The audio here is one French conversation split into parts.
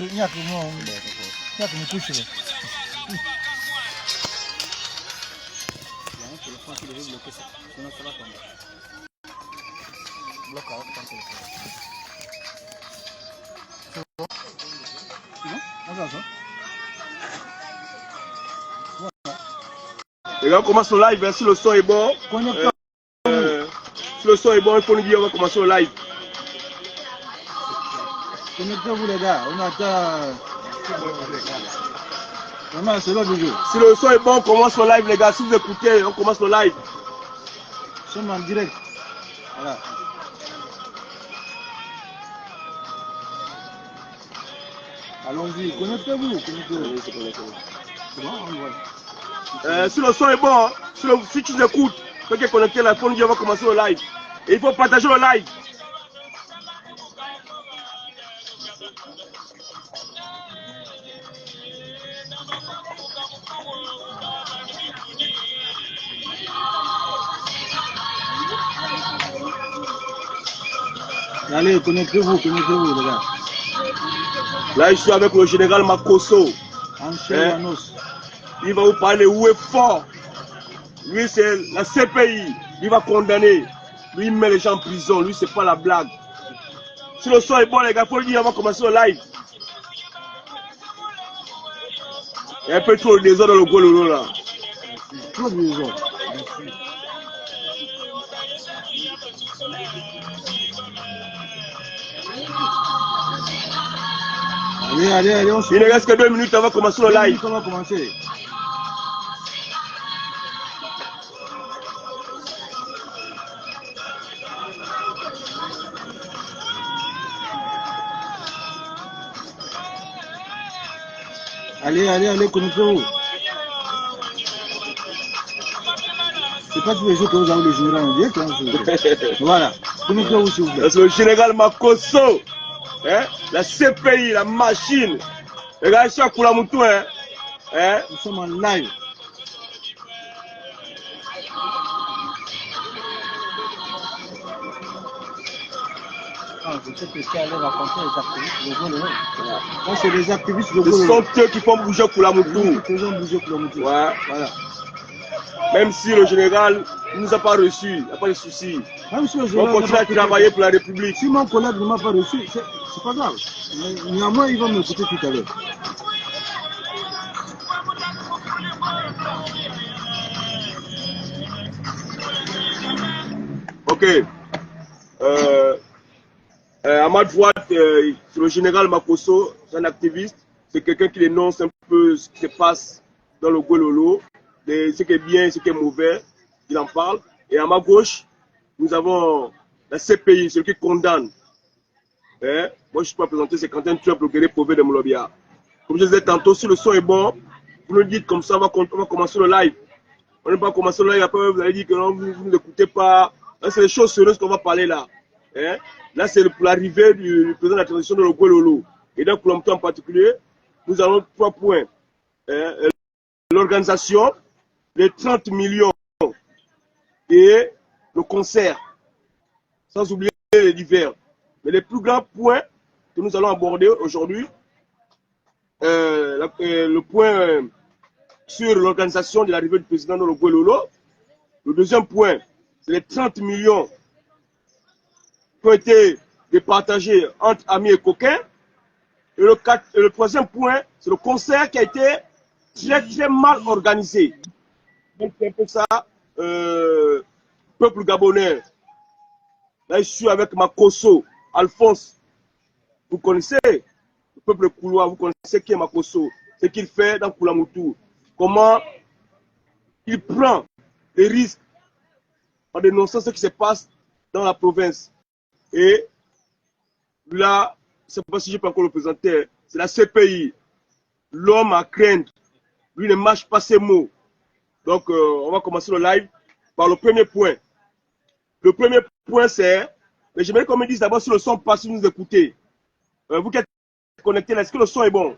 Les gars, on commence le live, hein, si le son est bon. Si le son est bon, il faut nous dire, on va commencer le live. Connectez-vous les gars, on attend. Vraiment, c'est l'heure du jeu. Si le son est bon, on commence le live les gars. Si vous écoutez, on commence le live. Nous sommes en direct. Voilà. Allons-y, connectez-vous. C'est bon, on voit. Si le son est bon, hein, si tu écoutes, toi qui es connecté là, il faut nous dire, on va commencer le live. Et il faut partager le live. Allez, connectez-vous les gars. Là, je suis avec le général Makosso. En chair et en os. Il va vous parler où est fort. Lui, c'est la CPI. Il va condamner. Lui, il met les gens en prison. Lui, c'est pas la blague. Si le son est bon, les gars, il faut le dire, on va commencer le live. Il y a un peu trop de désordre dans le Gololo là. Trop de désordre. Allez, on se... Il ne reste que 2 minutes, on va commencer le live. On va commencer. Allez, connectez-vous. C'est pas tous les jours que vous avez le général en direct. Hein, voilà, connectez-vous s'il vous plaît. C'est le général Makosso. Hein? La CPI, la machine. Les gars, je suis à Koulamoutou. Hein? Nous sommes en live. Je sais que tu allais raconter les activistes de Gololo. Moi, c'est les activistes de Gololo. Ce sont eux qui font bouger Koulamoutou. Ils font bouger Koulamoutou. Ouais. Voilà. Même si le général ne nous a pas reçus, il n'y a pas de souci. Même si le général on continue à travailler pour la République. Si mon collègue ne m'a pas reçu, c'est pas grave. Mais néanmoins, il va m'écouter tout à l'heure. Ok. À ma droite, c'est le général Makosso, c'est un activiste. C'est quelqu'un qui dénonce un peu ce qui se passe dans le Gololo, ce qui est bien, ce qui est mauvais, il en parle. Et à ma gauche, nous avons la CPI, celui qui condamne. Moi, je suis pas présenté, c'est Quentin Trump, le guerrier pauvre de Molobia. Comme je disais tantôt, si le son est bon, vous nous dites comme ça, on va commencer le live. On ne va pas commencer le live, après vous allez dire que non, vous n'écoutez pas. C'est les choses sérieuses qu'on va parler là. Là, c'est pour l'arrivée du président de la transition de Gololo. Et dans Koulamoutou en particulier, nous avons 3 points. L'organisation, les 30 millions et le concert. Sans oublier les divers. Mais les plus grands points que nous allons aborder aujourd'hui, le point sur l'organisation de l'arrivée du président de Gololo. Le deuxième point, c'est les 30 millions qui ont été départagés entre amis et coquins. Et le troisième point, c'est le concert qui a été très mal organisé. Donc c'est un peu ça, peuple gabonais. Là, je suis avec Makosso, Alphonse. Vous connaissez le peuple Koulois, vous connaissez qui est Makosso, ce qu'il fait dans Koulamoutou. Comment il prend des risques en dénonçant ce qui se passe dans la province. Et là, je ne sais pas si je peux encore le présenter, c'est la CPI. L'homme à craindre, lui ne mâche pas ses mots. Donc, on va commencer le live par le premier point. Le premier point, c'est, mais j'aimerais qu'on me dise d'abord si le son passe, si vous nous écoutez. Vous qui êtes connectés là, est-ce que le son est bon?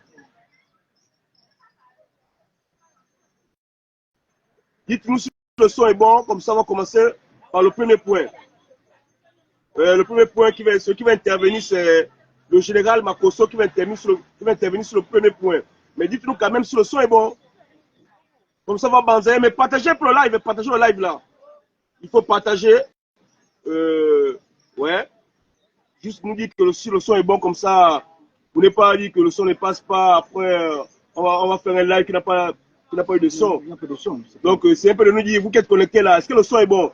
Dites-nous si le son est bon, comme ça on va commencer par le premier point. Le premier point, celui qui va intervenir, c'est le général Makosso qui va intervenir sur le premier point. Mais dites-nous quand même si le son est bon. Comme ça, on va banzer. Mais partagez pour le live, partagez le live là. Il faut partager. Ouais. Juste nous dire que si le son est bon comme ça, vous n'avez pas dit que le son ne passe pas. Après, on va faire un live qui n'a pas eu de son. Il n'y a pas de son. Donc, c'est un peu de nous dire, vous qui êtes connectés là, est-ce que le son est bon?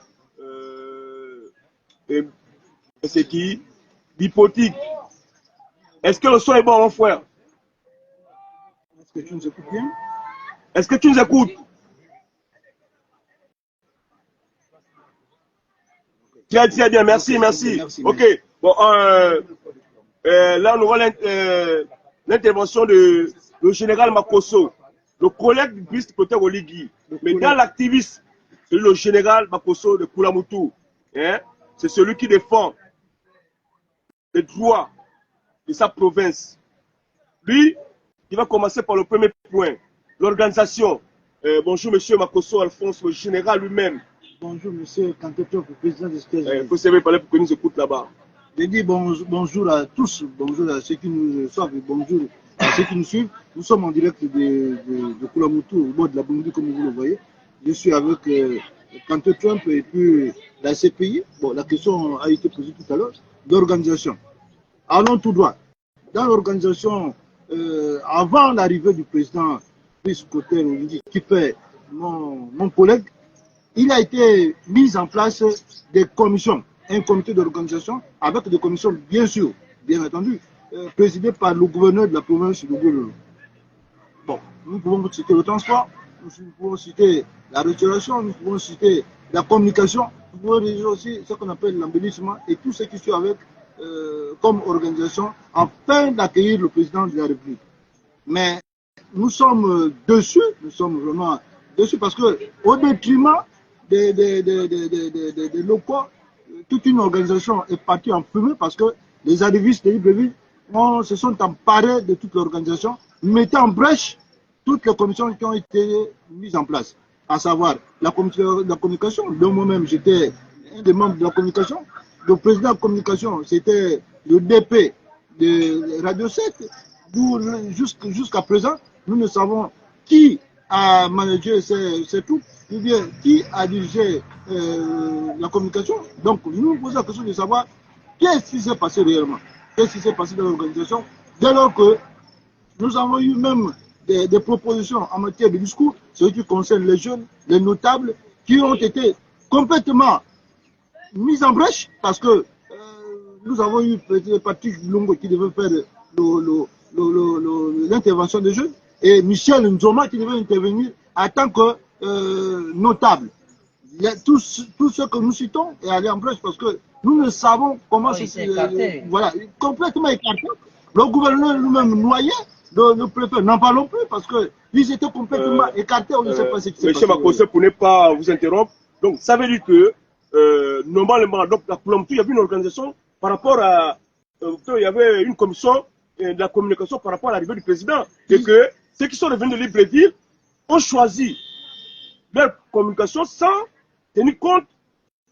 C'est qui? Bipotique. Est-ce que le son est bon, mon frère? Est-ce que tu nous écoutes bien? Est-ce que tu nous écoutes? Très bien, merci. Ok, bon, là, on aura l'intervention de le général Makosso, le collègue du vice-protecteur Oligui. Mais dans l'activiste, c'est le général Makosso de Koulamoutou. Hein? C'est celui qui défend les droits de sa province. Lui, il va commencer par le premier point, l'organisation. Bonjour, monsieur Makosso Alphonse, le général lui-même. Bonjour, monsieur Kanteto, président des États-Unis. Il faut savoir parler pour que nous écoutent là-bas. Je dis bonjour à tous, bonjour à ceux qui nous suivent, bonjour à ceux qui nous suivent. Nous sommes en direct de Koulamoutou, au bord de la Burundi, comme vous le voyez. Je suis avec Kanté Trump et puis la CPI. Bon, la question a été posée tout à l'heure, d'organisation. Allons tout droit. Dans l'organisation, avant l'arrivée du président Brice-Cotter, qui fait mon collègue, il a été mis en place des commissions, un comité d'organisation avec des commissions, bien sûr, bien entendu, présidées par le gouverneur de la province de Gouloulou. Bon, nous pouvons citer le transport, nous pouvons citer la restauration, nous pouvons citer la communication, nous pouvons citer aussi ce qu'on appelle l'embellissement et tout ce qui suit avec comme organisation afin d'accueillir le président de la République. Mais nous sommes dessus, nous sommes vraiment dessus parce que au détriment des locaux, toute une organisation est partie en fumée parce que les arrivistes de Libreville se sont emparés de toute l'organisation, mettant en brèche toutes les commissions qui ont été mises en place, à savoir la communication, dont moi-même j'étais un des membres de la communication, le président de la communication c'était le DP de Radio 7, jusqu'à présent nous ne savons qui a managé ces troupes, ou bien qui a dirigé la communication. Donc nous nous posons la question de savoir qu'est-ce qui s'est passé réellement, qu'est-ce qui s'est passé dans l'organisation, dès lors que nous avons eu même des propositions en matière de discours, ce qui concerne les jeunes, les notables, qui ont été complètement mis en brèche, parce que nous avons eu Patrick Lungo qui devait faire l'intervention des jeunes, et Michel Nzoma qui devait intervenir en tant que notable. Tout ce que nous citons est allé en brèche parce que nous ne savons comment voilà, complètement écarté. Le gouverneur lui-même noyé, le préfet, n'en parlons plus parce qu'ils étaient complètement écartés, on ne sait pas ce qui s'est passé. Monsieur Makosso, pour ne pas vous interrompre, donc ça veut dire que normalement, donc, il y avait une organisation par rapport à. Il y avait une commission de la communication par rapport à l'arrivée du président. Et que ceux qui sont revenus de Libreville ont choisi leur communication sans tenir compte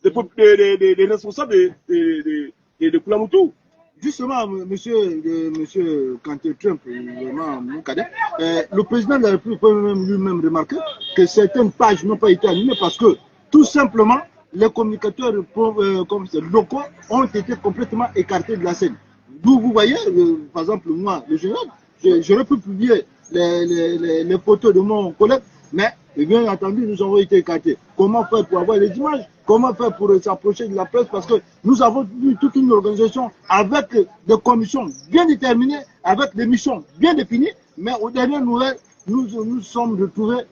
des responsables de Koulamoutou. Justement, monsieur Kanté Trump, vraiment mon cadet, le président de la République peut lui-même remarquer que certaines pages n'ont pas été animées parce que tout simplement les communicateurs locaux ont été complètement écartés de la scène. D'où vous voyez, par exemple, moi, le général, j'aurais pu publier les photos de mon collègue, mais bien entendu, nous avons été écartés. Comment faire pour avoir les images? Comment faire pour s'approcher de la presse? Parce que nous avons vu toute une organisation avec des commissions bien déterminées, avec des missions bien définies, mais au dernier nouvelle, nous sommes retrouvés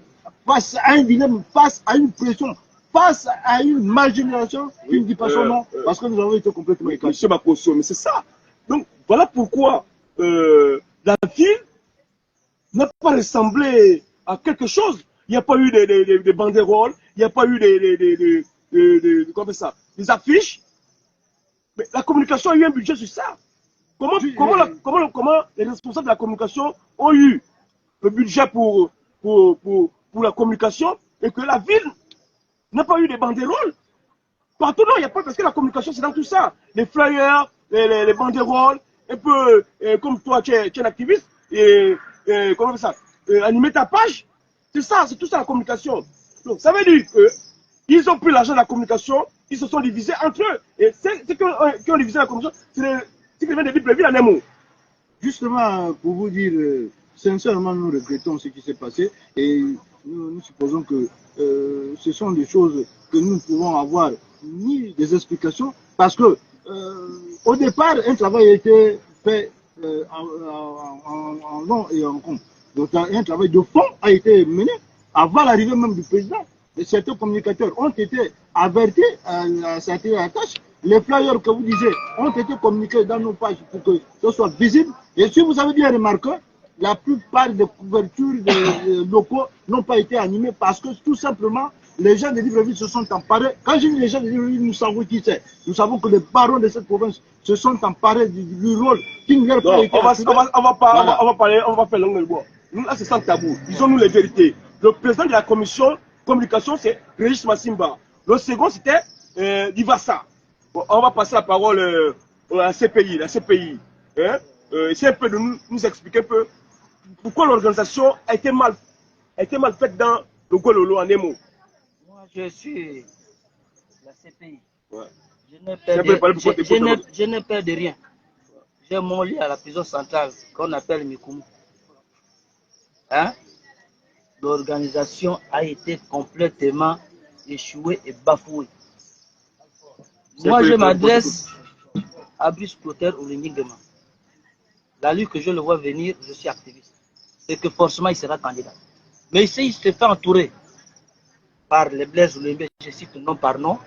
face à un dilemme, face à une pression, face à une marginalisation qui ne dit pas son nom, parce que nous avons été complètement écartés. Monsieur Makosso, mais c'est ça. Donc, voilà pourquoi la ville n'a pas ressemblé à quelque chose. Il n'y a pas eu de banderoles, il n'y a pas eu des affiches. Mais la communication a eu un budget sur ça. Comment les responsables de la communication ont eu le budget pour la communication et que la ville n'a pas eu de banderoles? Partout, non, il n'y a pas, parce que la communication, c'est dans tout ça. Les flyers, les banderoles, un peu comme toi, tu es un activiste, et comment on fait ça, animer ta page. C'est ça, c'est tout ça la communication. Donc ça veut dire qu'ils ont pris l'argent de la communication, ils se sont divisés entre eux. Et ceux qui ont divisé la communication, c'est ce qui vient de dire prévu en un mot. Justement, pour vous dire, sincèrement, nous regrettons ce qui s'est passé et nous supposons que ce sont des choses que nous pouvons avoir ni des explications parce que au départ, un travail a été fait en long et en compte. Donc, un travail de fond a été mené avant l'arrivée même du président. Et certains communicateurs ont été avertis à certaines tâches. Les flyers que vous disiez ont été communiqués dans nos pages pour que ce soit visible. Et si vous avez bien remarqué, la plupart des couvertures des locaux n'ont pas été animées parce que tout simplement, les gens de Libreville se sont emparés. Quand je dis les gens de Libreville, nous savons qui c'est. Nous savons que les barons de cette province se sont emparés du rôle qui ne leur pas été on va faire langue de bois. Nous, là, c'est sans tabou. Disons-nous les vérités. Le président de la commission communication, c'est Régis Massimba. Le second, c'était Divassa. Bon, on va passer la parole à la CPI. La CPI. Hein? Essayer un peu de nous expliquer un peu pourquoi l'organisation a été mal faite dans le Gololo en émo. Moi, je suis la CPI. Ouais. Je n'ai peur de rien. J'ai mon lit à la prison centrale qu'on appelle Mikoumou. Hein? L'organisation a été complètement échouée et bafouée. Moi, je m'adresse à Brice Clotaire Oulingingema. La lutte que je le vois venir, je suis activiste. C'est que forcément, il sera candidat. Mais ici, il se fait entourer par les Blaise Oulimbe, je cite nom par nom,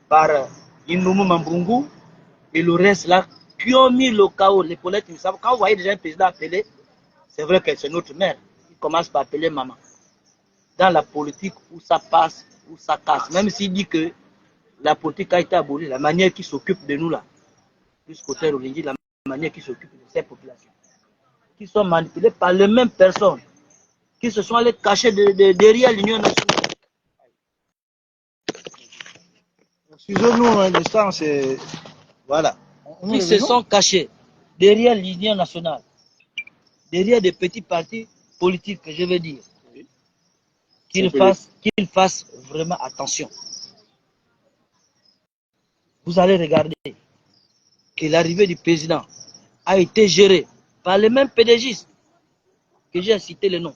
par Inoumou Mambungu et le reste là, qui ont mis le chaos, les polettes. Quand vous voyez déjà un président appelé, c'est vrai que c'est notre mère. Il commence par appeler maman. Dans la politique, où ça passe, où ça casse. Même s'il dit que la politique a été abolie, la manière qui s'occupe de nous là, plus côté Olingi, la manière qui s'occupe de ces populations, qui sont manipulées par les mêmes personnes, qui se sont allées cacher derrière l'Union nationale. Excusez-nous un instant, c'est... Voilà. Qui se sont cachés derrière l'Union nationale, derrière des petits partis politiques, que je veux dire, qu'ils fassent vraiment attention. Vous allez regarder que l'arrivée du président a été gérée par les mêmes pédégistes que j'ai cité le nom.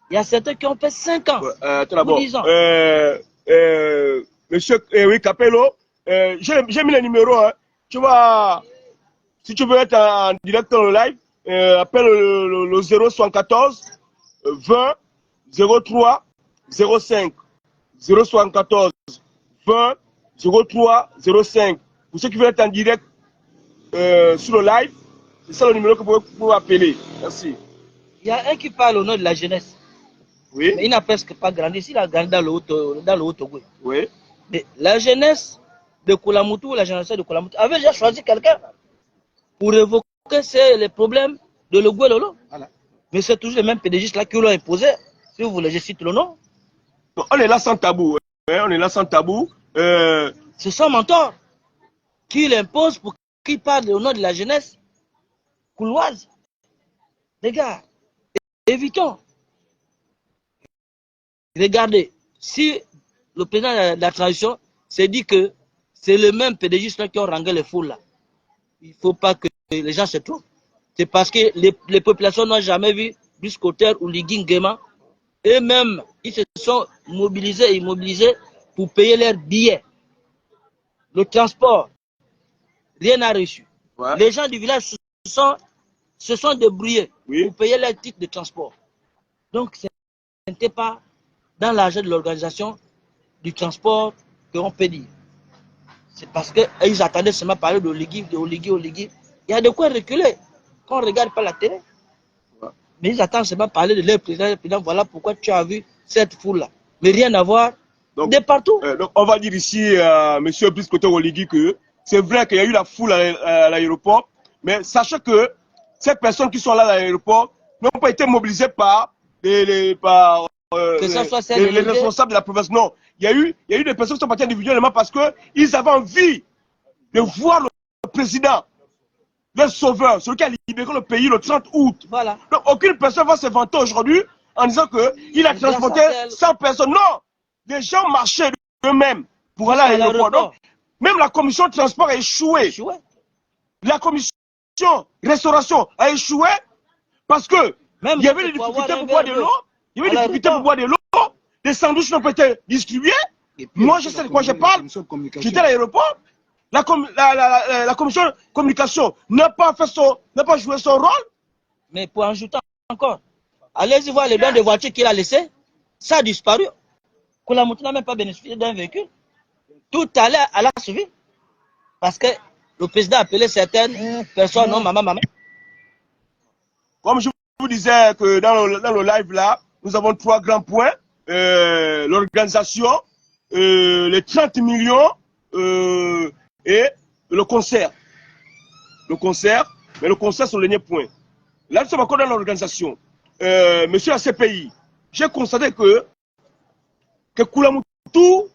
Il y a certains qui ont fait 5 ans. Ou 10 ans. Monsieur oui, Capello, j'ai mis le numéro. Hein. Tu vois, si tu veux être en direct dans le live, appelle le 074 20 03 05 074 20 03 05. Pour ceux qui veulent être en direct sur le live, c'est ça le numéro que vous pouvez appeler. Merci. Il y a un qui parle au nom de la jeunesse. Oui. Mais il n'a presque pas grandi. Il a grandi dans le Haut-Togo. Oui. Mais la jeunesse de Koulamoutou, la génération de Koulamoutou, avait déjà choisi quelqu'un pour évoquer les problèmes de le Guélolo. Voilà. Mais c'est toujours les mêmes pédégistes là qui l'ont imposé. Si vous voulez, je cite le nom. On est là sans tabou. Hein? On est là sans tabou. C'est son mentor qui l'impose pour qu'il parle au nom de la jeunesse couloise. Les gars, évitons. Regardez, si le président de la transition s'est dit que c'est les mêmes pédégistes qui ont rangé les foules là, il ne faut pas que les gens se trompent. C'est parce que les populations n'ont jamais vu Biscotter ou Ligingema. Eux-mêmes, ils se sont mobilisés et immobilisés pour payer leurs billets. Le transport, rien n'a reçu. Ouais. Les gens du village se sont débrouillés pour payer leurs titres de transport. Donc, ce n'était pas dans l'argent de l'organisation du transport qu'on peut dire. C'est parce qu'ils attendaient seulement parler de Oligui. Il y a de quoi reculer quand on ne regarde pas la télé. Ouais. Mais ils attendent seulement parler de leur président. Voilà pourquoi tu as vu cette foule-là. Mais rien à voir de partout. Donc on va dire ici, M. Biscotter Oligui, que c'est vrai qu'il y a eu la foule à l'aéroport, mais sachez que ces personnes qui sont là à l'aéroport n'ont pas été mobilisées par les responsables de la province. Non, il y a eu des personnes qui sont parties individuellement parce qu'ils avaient envie de voir le président. le sauveur, celui qui a libéré le pays le 30 août. Voilà. Donc, aucune personne va se vanter aujourd'hui en disant qu'il a transporté 100 personnes. Non! Les gens marchaient eux-mêmes pour aller à l'aéroport. Donc, même la commission de transport a échoué. La commission restauration a échoué parce que il y avait des difficultés pour boire de l'eau. Il y avait des difficultés pour boire de l'eau. Les sandwichs n'ont pas été distribués. Moi, je sais de quoi je parle. J'étais à l'aéroport. La commission de communication n'a pas joué son rôle. Mais pour ajouter encore, allez-y voir les dons de voitures qu'il a laissées. Ça a disparu. Koulamoutou n'a même pas bénéficié d'un véhicule. Tout allait à la suivi. Parce que le président a appelé certaines personnes, non, maman. Comme je vous disais que dans le live là, nous avons 3 grands points. L'organisation, les 30 millions et le concert. Le concert, mais le concert c'est le dernier point. Là, nous sommes encore dans l'organisation. Monsieur la CPI, j'ai constaté que Koulamoutou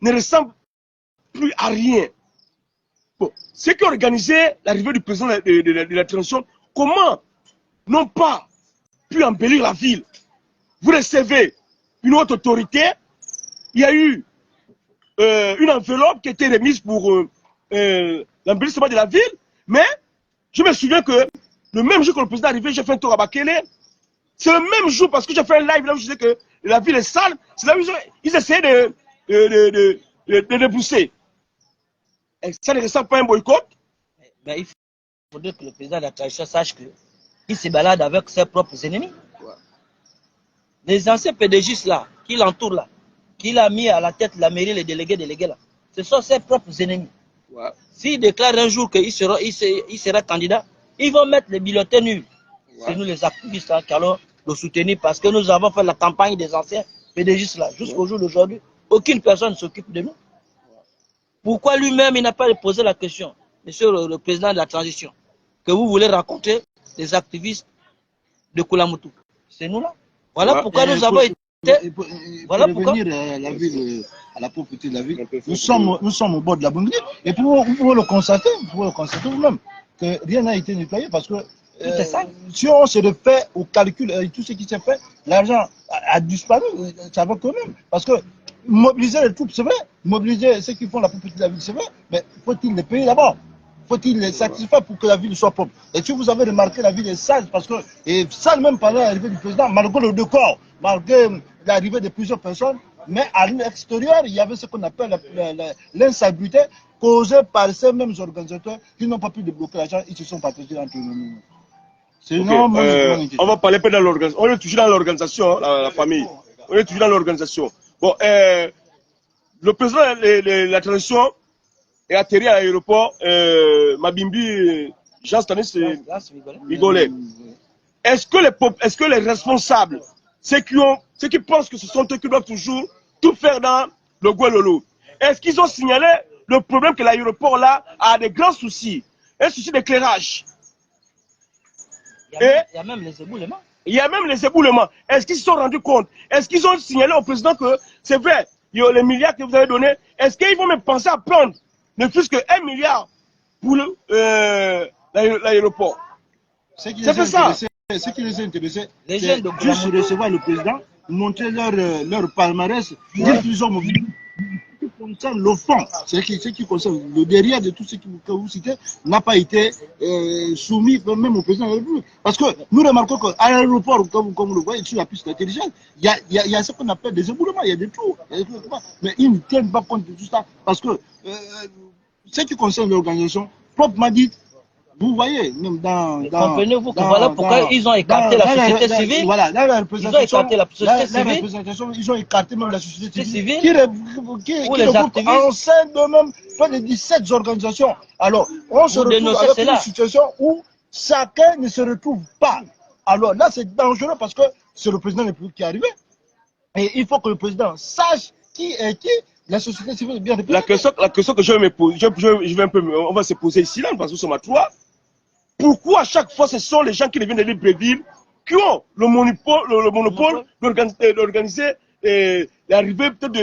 ne ressemble plus à rien. Bon, ceux qui ont organisé l'arrivée du président de la transition, comment n'ont pas pu embellir la ville? Vous recevez une autre autorité, il y a eu une enveloppe qui a été remise pour l'embellissement de la ville, mais je me souviens que le même jour que le président est arrivé, j'ai fait un tour à Bakele. C'est le même jour parce que j'ai fait un live là où je disais que la ville est sale. C'est là où ils essayaient de débousser. Ça ne ressemble pas à un boycott. Mais il faudrait que le président de la transition sache qu'il se balade avec ses propres ennemis. Ouais. Les anciens PDGistes là, qui l'entourent là, qu'il a mis à la tête de la mairie, les délégués là, ce sont ses propres ennemis. Ouais. S'il déclare un jour qu'il sera candidat, ils vont mettre les bulletins nuls. Ouais. C'est nous les activistes hein, qui allons le soutenir parce que nous avons fait la campagne des anciens PDGistes là. Jusqu'au jour d'aujourd'hui, aucune personne ne s'occupe de nous. Pourquoi lui-même, il n'a pas posé la question, monsieur le président de la transition, que vous voulez rencontrer les activistes de Koulamoutou? C'est nous là. Voilà pourquoi nous avons été... Voilà pourquoi. Pour revenir à la ville, à la propriété de la ville, nous sommes au bord de la Bonne et vous pouvez le constater vous-même, que rien n'a été nettoyé parce que si on se refait au calcul et tout ce qui s'est fait, l'argent a disparu, ça va quand même. Parce que mobiliser les troupes, c'est vrai, mobiliser ceux qui font la propriété de la ville, c'est vrai, mais faut-il les payer d'abord? Faut-il les satisfaire pour que la ville soit propre? Et si vous avez remarqué, la ville est sale, parce que, et sale même pendant l'arrivée du président, malgré le décor, malgré l'arrivée de plusieurs personnes, mais à l'extérieur, il y avait ce qu'on appelle l'insalubrité causée par ces mêmes organisateurs qui n'ont pas pu débloquer l'argent, ils se sont partagés entre nous. On va parler peu dans l'organisation. On est toujours dans l'organisation, la famille. On est toujours dans l'organisation. Bon, le président de la transition est atterri à l'aéroport Mabimbi, Jean Stanis Migolet. Est-ce que les responsables, ceux qui pensent que ce sont eux qui doivent toujours tout faire dans le Guelolo, est-ce qu'ils ont signalé le problème que l'aéroport là a des grands soucis, un souci d'éclairage? Il y a même les éboulements. Il y a même les éboulements. Est-ce qu'ils se sont rendus compte? Est-ce qu'ils ont signalé au président que c'est vrai, il y a les milliards que vous avez donnés? Est-ce qu'ils vont même penser à prendre ne plus que 1 milliard pour l'aéroport? C'est ça. Ce qui les a intéressés, c'est juste recevoir le président, montrer leur palmarès, dire qu'ils ont mobilisé. Ce qui concerne le fond, ce qui concerne le derrière de tout ce que vous citez, n'a pas été soumis même au président de la République. Parce que nous remarquons qu'à l'aéroport, comme vous le voyez, sur la piste intelligente, il y a ce qu'on appelle des éboulements, il y a des trous. Mais ils ne tiennent pas compte de tout ça. Parce que ce qui concerne l'organisation, proprement dit, vous voyez, même comprenez-vous que voilà pourquoi ils ont écarté la société civile. Voilà, ils ont écarté la société civile. Ils ont écarté même la société civile. Qui regroupe en sein d'eux-mêmes près de 17 organisations. Alors, on se retrouve avec une situation où chacun ne se retrouve pas. Alors là, c'est dangereux parce que c'est le président de la République qui est arrivé. Et il faut que le président sache qui est qui. La société civile est bien représentée. La question que je vais me poser, on va se poser ici là, parce que nous sommes à 3. Pourquoi à chaque fois ce sont les gens qui viennent de Libreville qui ont le monopole d'organiser l'arrivée peut-être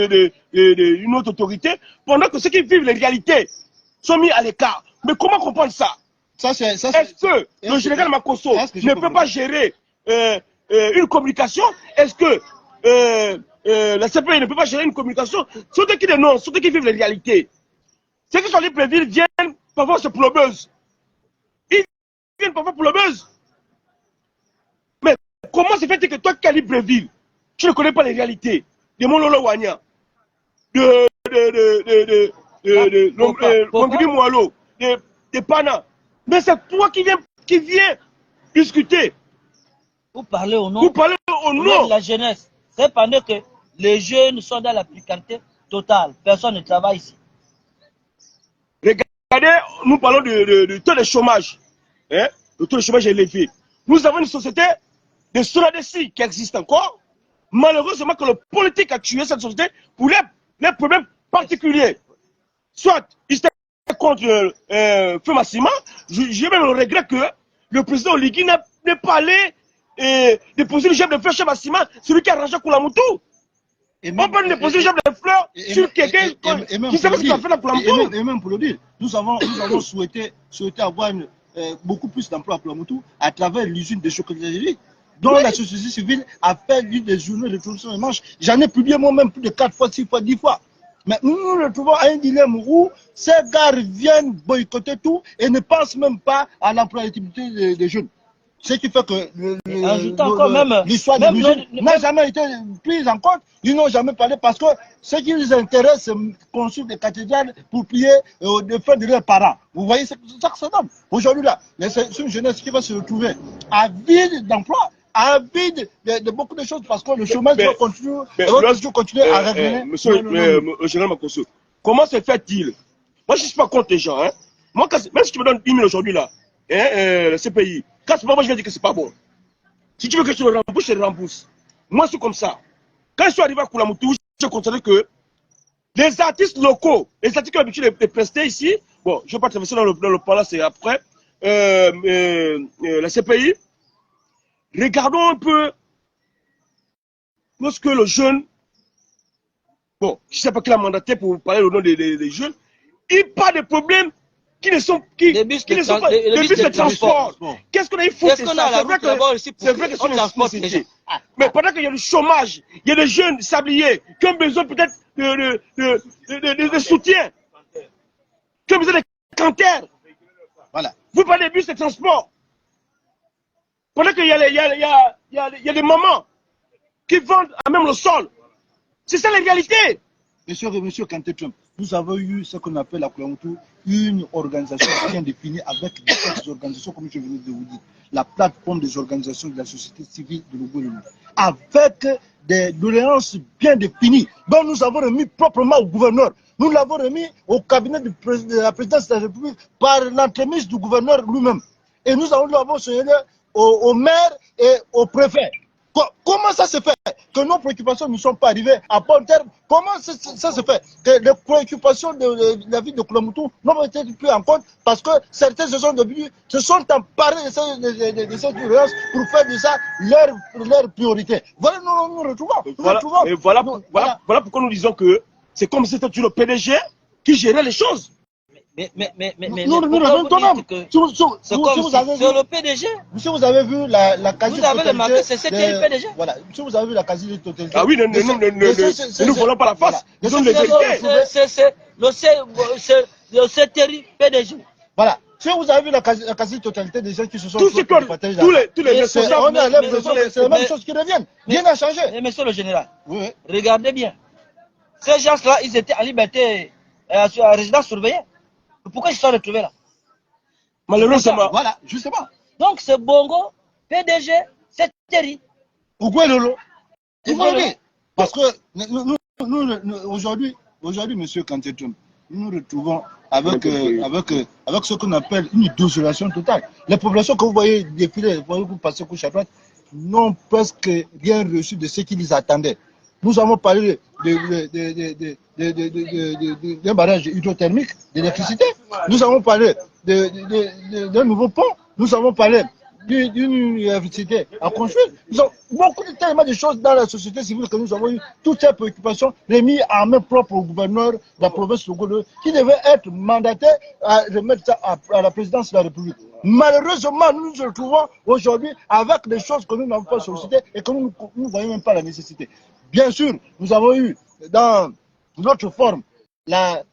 d'une autre autorité, pendant que ceux qui vivent les réalités sont mis à l'écart? Mais comment comprendre ça? Est-ce que le général Makosso ne peut pas gérer une communication? Est-ce que la CPI ne peut pas gérer une communication? Ceux qui dénoncent, ceux qui vivent les réalités. Ceux qui sont les Libreville viennent parfois se pour le buzz. Ils viennent parfois pour le buzz. Mais comment se fait-il que toi qui es à Libreville, tu ne connais pas les réalités de Mololo Wanya, de Longidi Moualo, de Pana? Mais c'est toi qui viens discuter. Vous parlez au nom de la jeunesse. C'est pendant que les jeunes sont dans la précarité totale. Personne ne travaille ici. Regardez, nous parlons du taux de chômage. Hein? Le taux de chômage est élevé. Nous avons une société de Sonadesi qui existe encore. Malheureusement que le politique a tué cette société pour les problèmes particuliers. Soit il était contre Feu Massima. J'ai même le regret que le président Oligui n'est pas allé déposer le chef de fleurs chez Massima, celui qui a arrangé Koulamoutou. On peut déposer le chef de fleurs sur quelqu'un qui sait pas ce qu'il a fait dans Koulamoutou. Et même pour le dire, nous avons souhaité avoir beaucoup plus d'emplois à Koulamoutou à travers l'usine de chocolaterie, dont la société civile a fait des journées de production de manches. J'en ai publié moi-même plus de 4 fois, 6 fois, 10 fois. Mais nous nous retrouvons à un dilemme où ces gars viennent boycotter tout et ne pensent même pas à l'employabilité des jeunes. Ce qui fait que l'histoire de l'usine n'a jamais été prise en compte. Ils n'ont jamais parlé parce que ce qui les intéresse, c'est construire des cathédrales pour prier de faire de leurs parents. Vous voyez, c'est ça que ça donne. Aujourd'hui, là, c'est une jeunesse qui va se retrouver avide d'emploi, avide de beaucoup de choses parce que le chômage doit continuer à régler. Monsieur le général Makosso, comment se fait-il? Moi, je ne suis pas contre les gens. Hein. Moi, même si tu me donnes 10 000 aujourd'hui, là, le CPI, quand c'est pas moi, je vais dire que c'est pas bon. Si tu veux que je le rembourse, je le rembourse. Moi, c'est comme ça. Quand je suis arrivé à Koulamoutou, j'ai constaté que les artistes locaux, les artistes qui ont l'habitude de prester ici, bon, je ne vais pas traverser dans le palace, c'est après, la CPI, regardons un peu lorsque le jeune, bon, je ne sais pas qui l'a mandaté pour parler au nom des jeunes, il parle de problèmes qui ne sont pas des bus de transport. Qu'est-ce qu'on a eu foutu? C'est vrai que c'est une nécessité. Mais pendant qu'il y a le chômage, il y a des jeunes sabliers qui ont besoin peut-être de soutien, qui ont besoin de canters. Voilà. Vous parlez des bus de transport. Pendant qu'il y a des mamans qui vendent à même le sol. C'est ça la réalité. Monsieur Kanté Trump, nous avons eu ce qu'on appelle à Koulamoutou une organisation bien définie avec des organisations, comme je venais de vous dire, la plateforme des organisations de la société civile de l'Ougouélou, avec des doléances bien définies, dont nous avons remis proprement au gouverneur. Nous l'avons remis au cabinet de la présidence de la République par l'entremise du gouverneur lui-même. Et nous l'avons signalé au maire et au préfet. Comment ça se fait que nos préoccupations ne sont pas arrivées à bon terme? Comment ça se fait que les préoccupations de la ville de Koulamoutou n'ont pas été prises en compte parce que certains se sont emparés de cette urgence pour faire de ça leur priorité? Voilà, nous nous retrouvons. Voilà pourquoi nous disons que c'est comme si c'était le PDG qui gérait les choses. Mais nous revenons c'est le PDG. Si vous avez vu la quasi-totalité... Vous avez remarqué, c'est qui est le PDG? Voilà, si vous avez vu la quasi-totalité... Ah oui, ne nous volons pas la face. C'est le CTRI PDG. Voilà. Si vous avez vu la quasi-totalité des gens qui se sont... Tous les responsables... C'est la même chose qui reviennent. Rien n'a changé. Mais monsieur le général, oui. Regardez bien. Ces gens-là, ils étaient en liberté, à résidence surveillée. Pourquoi ils se sont retrouvés là? Malheureusement. Voilà, justement. Donc c'est Bongo, PDG, c'est Terry. Pourquoi Lolo? Parce que aujourd'hui, monsieur Kanté Trump, nous nous retrouvons avec ce qu'on appelle une désolation totale. Les populations que vous voyez défiler, vous passer couche à droite, n'ont presque rien reçu de ce qu'ils attendaient. Nous avons parlé d'un barrage hydrothermique d'électricité. Nous avons parlé d'un nouveau pont. Nous avons parlé d'une université à construire. Nous avons tellement de choses dans la société civile que nous avons eu toutes ces préoccupations remises en main propre au gouverneur de la province de Golo, qui devait être mandaté à remettre ça à la présidence de la République. Malheureusement, nous nous retrouvons aujourd'hui avec des choses que nous n'avons pas sollicitées et que nous ne voyons même pas la nécessité. Bien sûr, nous avons eu dans notre forme les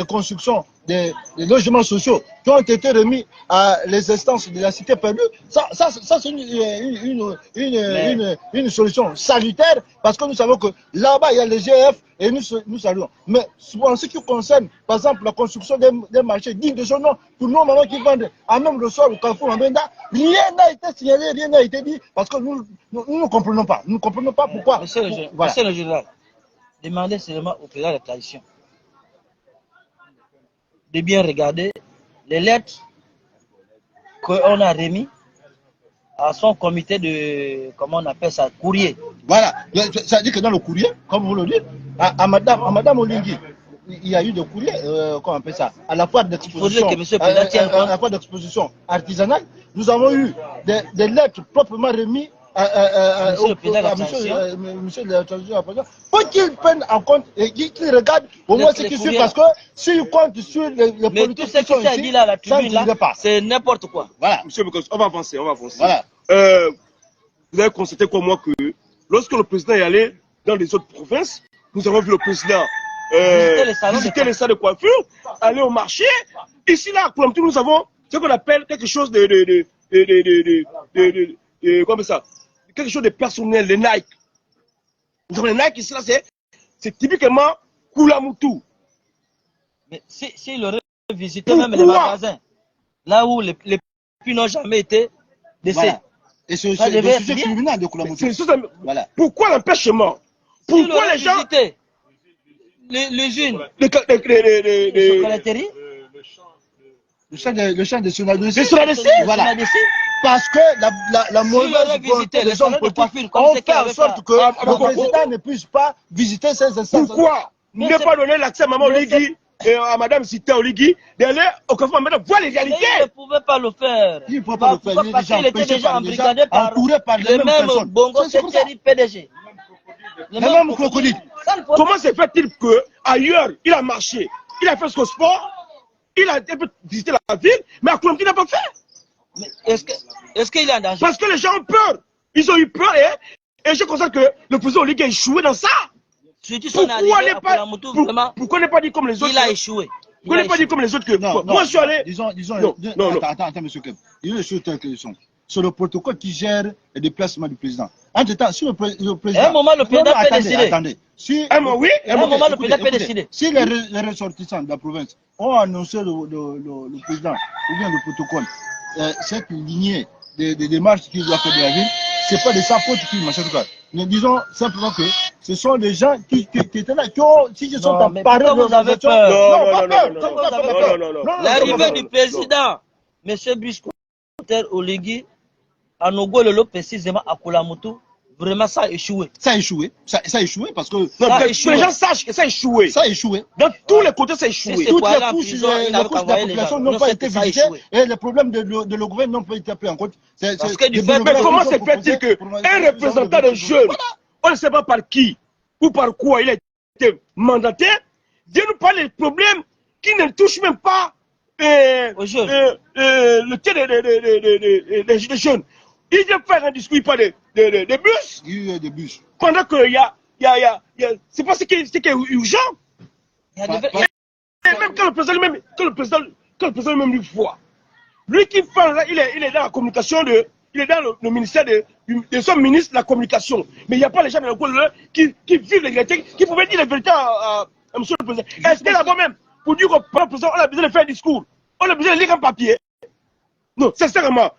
constructions des logements sociaux qui ont été remis à les instances de la cité perdue. Ça c'est une solution salutaire parce que nous savons que là-bas il y a les GF et nous saluons. Mais en ce qui concerne, par exemple, la construction des marchés dignes de son nom, pour nos mamans qui vendent à même le sol au Carrefour en Benda, rien n'a été signalé, rien n'a été dit parce que nous ne comprenons pas. Nous ne comprenons pas pourquoi. Monsieur le général, demandez seulement au président de la tradition de bien regarder les lettres qu'on a remis à son comité de, comment on appelle ça, courrier. Voilà, ça veut dire que dans le courrier, comme vous le dites, à Madame Olingui, il y a eu des courriers, comment on appelle ça, à la foire d'exposition, à la foire d'exposition artisanale, nous avons eu des lettres proprement remises monsieur le président, faut qu'il prenne en compte et qu'il regarde au moins ce qui suit, parce que s'il compte sur les politiques qui sont ici, dit là, la tribune, là, c'est n'importe quoi. Voilà. Monsieur Bokos, on va avancer. Voilà. Vous avez constaté comme moi que lorsque le président est allé dans les autres provinces, nous avons vu le président visiter les salles de coiffure, aller au marché. Ici, là, à Koulamtou, nous avons ce qu'on appelle quelque chose comment ça, quelque chose de personnel, les Nike. Nous avons les Nike ici, là, c'est typiquement Koulamoutou. Mais s'il aurait visité même les magasins, là où les puits n'ont jamais été laissés. Voilà. Et c'est le sujet criminel de Koulamoutou. Voilà. Pourquoi l'empêchement? Pourquoi les gens... L'usine de chocolaterie, le champ de Sonadessi. Voilà. Parce que la mauvaise volonté des hommes politiques ont fait en sorte que le président ne puisse pas visiter ces instances. Pourquoi ne pas donner l'accès à Maman Oligui et à Madame Sita Oligui d'aller au Carrefour maintenant voir les réalités? Il ne pouvait pas le faire. Il ne pouvait pas le faire. Parce qu'il était déjà embrigadé par les mêmes Bongo Sétéri PDG. Les mêmes crocodiles. Comment se fait-il qu'ailleurs, il a marché, il a fait ce sport, il a visité la ville, mais à Koulamtou, il n'a pas fait? Mais est-ce qu'il est en danger? Parce que les gens ont peur. Ils ont eu peur et je constate que le président Oligui a échoué dans ça. Pourquoi n'est pas dit comme les autres? Il a échoué. Pourquoi n'est pas dit comme les autres que moi je suis allé. Attends, monsieur Keb. Il y a des choses telles que sont. C'est le protocole qui gère le déplacement du président. Entre-temps, si le président... À un moment, le président peut décider. Attendez. À un moment, le président peut décider. Si les ressortissants de la province ont annoncé le président ou bien le protocole, cette lignée de démarches qu'il doit faire de la ville, ce n'est pas de sa faute qu'il machin tout cas. Nous disons simplement que ce sont des gens qui étaient là, qui ont, si ils sont emparés de l'organisation. Non. L'arrivée du président, M. Brice Oligui, à Nogololo, précisément à Koulamoutou, vraiment ça a échoué. Ça a échoué parce que les gens sachent que ça a échoué. Ça a échoué. Dans tous les côtés, ça a échoué. Toutes les couches de la population n'ont pas été visitées et les problèmes de le gouvernement n'ont pas été pris en compte. Mais comment se fait-il qu'un représentant des jeunes, on ne sait pas par qui ou par quoi il a été mandaté, vient nous parler des problèmes qui ne touchent même pas le tiers des jeunes. Il vient faire un discours, il parle des bus. Il y a des bus. Pendant qu'il y a c'est pas ce qui est urgent. Et même quand le président même lui voit, lui qui parle, il est dans la communication il est dans le ministère de son ministre de la communication. Mais il n'y a pas les gens dans le coin qui vivent les vérités, qui pouvaient dire les vérités à monsieur le président. Et c'était là-bas même pour dire au président, on a besoin de faire un discours, on a besoin de lire un papier. Non, sincèrement.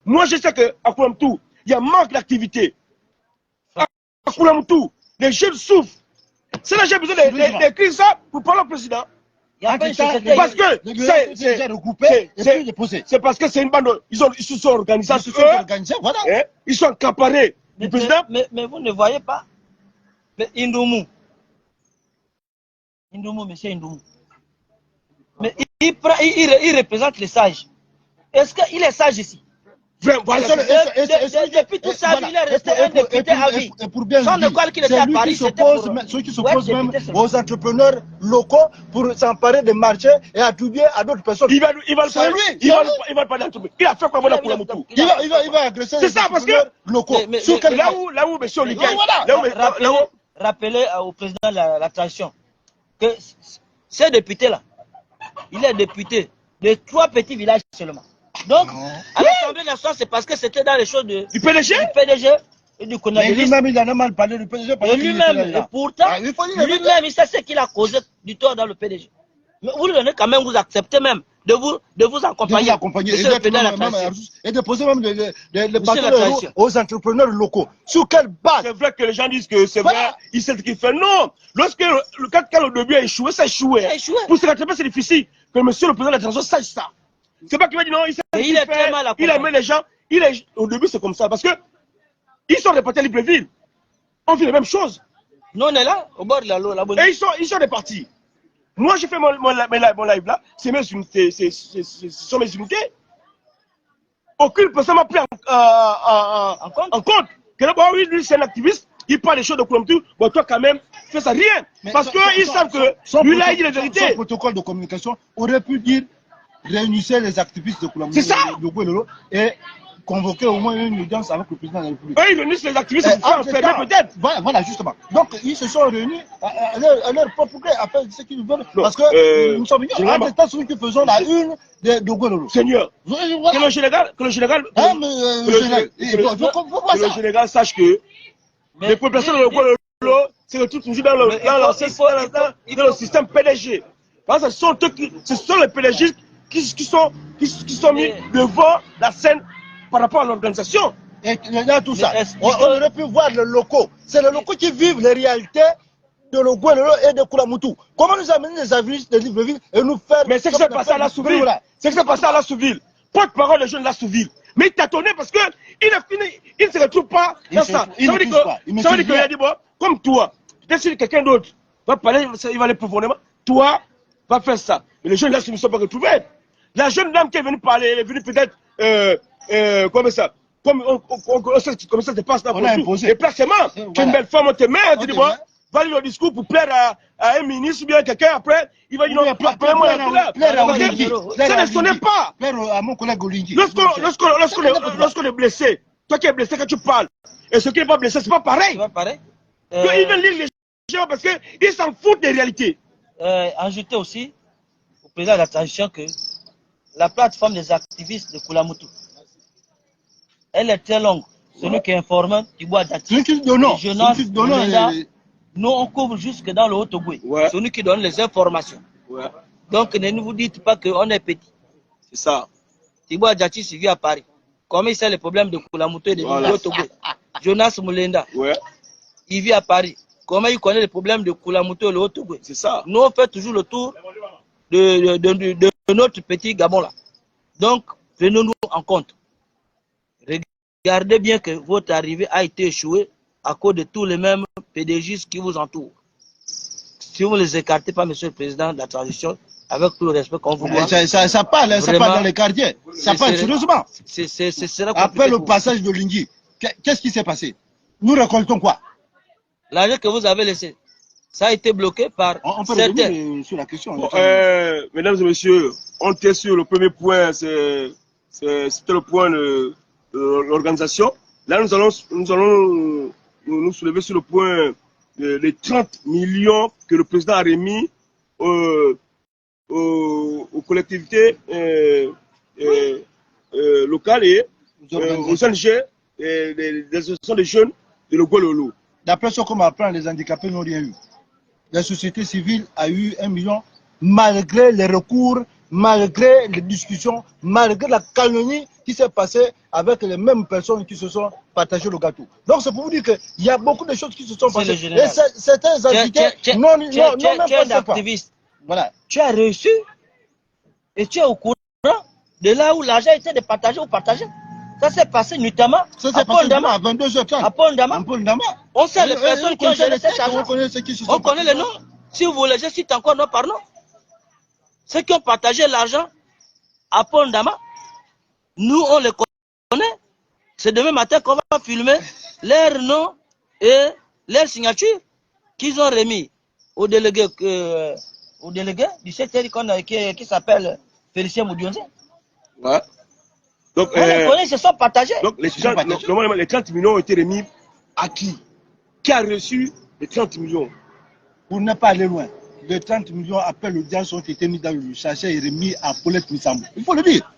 Moi, je sais qu'à Koulamtou, il y a manque d'activité. À Koulamtou, les jeunes souffrent. C'est là que j'ai besoin d'écrire ça pour parler au président. Parce que c'est parce que c'est une bande. Ils se sont organisés. Voilà. Ils sont accaparés du président. Mais vous ne voyez pas. Mais Indoumou, monsieur Indoumou. Mais il représente les sages. Est-ce qu'il est sage ici? Vraiment, voilà. Depuis toute sa vie, il est resté un député à vie. Et pour bien Sans dire, école qu'il était c'est à lui Paris, qui c'était s'oppose, pour... ceux qui pour être s'opposent même député seulement. aux entrepreneurs locaux pour s'emparer des marchés et attribuer à d'autres personnes. Il va pas d'entreprise. Il a fait quoi pour la Moutou? Il va agresser les entrepreneurs locaux. Là où monsieur Olivier, Rappelez au président de la transition que ces députés-là, il est député de 3 petits villages seulement. Donc, à l'Assemblée nationale, c'est parce que c'était dans les choses du PDG et du Mais lui-même, il en a mal parlé du PDG. Et lui-même, et pourtant, lui-même, il sait ce qu'il a causé du tort dans le PDG. Mais vous lui donnez quand même, vous acceptez même de vous accompagner. Et de poser même les partenaires aux entrepreneurs locaux. Sur quelle base? C'est vrai que les gens disent que c'est vrai, il sait ce qu'il fait. Non! Lorsque le début a échoué, ça a échoué. Pour se rattraper, c'est difficile. Que monsieur le président de la transition sache ça. C'est pas qu'il va dire non, il sait ce qu'il fait, il a mis les gens. Au début, c'est comme ça. Parce que ils sont répartis à Libreville. On fait la même chose. Nous, on est là, au bord de la l'eau. Et ils sont répartis. Moi, j'ai fait mon live là. Ce sont mes unités. Aucune personne m'a pris en compte. Que là, oui, lui, c'est un activiste. Il parle des choses de Koulamoutou. Bon, toi, quand même, fais ça rien. Parce qu'ils savent que lui, là, il dit la vérité. Son protocole de communication aurait pu dire réunissez les activistes de Koulamoutou. C'est ça. Et convoquer au moins une audience avec le président de la République. Eux, ils réunissent les activistes pour faire enfermer peut-être. Voilà, justement. Donc, ils se sont réunis à leur propre gré, à faire ce qu'ils veulent. Parce que nous sommes venus en état celui que faisons la une de Gouelolo. Seigneur, que le général sache que les populations de Gouelolo, c'est que tout toujours dans le système PDG. Parce que ce sont les PDG qui sont mis devant la scène par rapport à l'organisation. Et tout ça, on aurait pu voir les locaux. C'est les locaux qui vivent les réalités de Logouelolo et de Koulamoutou. Comment nous amener les avis de Libreville et nous faire... Mais c'est ce qui s'est passé à la Souville. C'est ce qui s'est passé à la Souville. Porte-parole des jeunes de la Souville. Mais il t'a étonné parce qu'il ne se retrouve pas dans ça. Ça veut dire qu'il a dit, bon, comme toi, peut-être si quelqu'un d'autre va parler, il va aller profondément. Toi, va faire ça. Mais les jeunes là, ne sont pas retrouvés. La jeune dame qui est venue parler, elle est venue peut-être... comme ça. Comme ça se passe dans le tout. Et placement, qu'une belle femme, on te met, tu dis, bon, va lire le discours pour plaire à un ministre ou bien quelqu'un, après, il va dire non, plaire-moi la couleur. Ça ne sonnait pas. Plaire à mon collègue Olingi. Lorsqu'on est blessé, toi qui es blessé quand tu parles, et ceux qui n'est pas blessé, c'est pas pareil. Ils veulent lire les gens parce qu'ils s'en foutent des réalités. Ajouter aussi au président de la transition que la plateforme des activistes de Koulamoutou, elle est très longue. Celui qui est informant, Thibaut Dati, nous on couvre jusque dans le Haut-Togo. Celui qui donne les informations. Donc ne vous dites pas qu'on est petit. C'est ça. Thibaut Dati vit à Paris. Comment il sait les problèmes de Koulamoutou et de Haut-Togo? Jonas Mulenda, il vit à Paris. Comment il connaît les problèmes de Koulamoutou et le Haut-Togo? C'est ça. Nous on fait toujours le tour de notre petit Gabon là. Donc, prenons-nous en compte. Regardez bien que votre arrivée a été échouée à cause de tous les mêmes PDGistes qui vous entourent. Si vous ne les écartez pas, monsieur le président de la transition, avec tout le respect qu'on vous doit. Ça parle, ça parle dans les quartiers. Ça parle sérieusement. Après le passage de Lingui, qu'est-ce qui s'est passé? Nous récoltons quoi? L'argent que vous avez laissé, ça a été bloqué par certains. Sur la question. Mesdames et messieurs, on était sur le premier point, c'était le point de l'organisation. Là, nous allons nous soulever sur le point des 30 millions que le président a remis aux collectivités locales et aux ONG et des associations de jeunes de Logouelolo. D'après ce qu'on m'apprend, les handicapés n'ont rien eu. La société civile a eu 1 million malgré les recours, malgré les discussions, malgré la calomnie qui s'est passée avec les mêmes personnes qui se sont partagées le gâteau. Donc c'est pour vous dire qu'il y a beaucoup de choses qui se sont passées. Et certains entités n'ont même pas activiste. Voilà. Tu as reçu et tu es au courant de là où l'argent était de partager ou partager. Ça s'est passé notamment à Pondama à 22h30. À Pondama. On sait les personnes qui ont géré cet argent. On connaît les noms. Si vous voulez, je cite encore nom par nom. Ceux qui ont partagé l'argent à Pondama, Nous, on les connaît. C'est demain matin qu'on va filmer leur nom et leur signature qu'ils ont remis au délégué du secteur qui s'appelle Félicien Moudionze. Ouais. Donc, On les connaît, ils se sont partagés. Donc, normalement, les 30 millions ont été remis à qui? Qui a reçu les 30 millions? Pour ne pas aller loin, les 30 millions après l'audience ont été mis dans le sachet et remis à Paulette Missambo. Il faut le dire.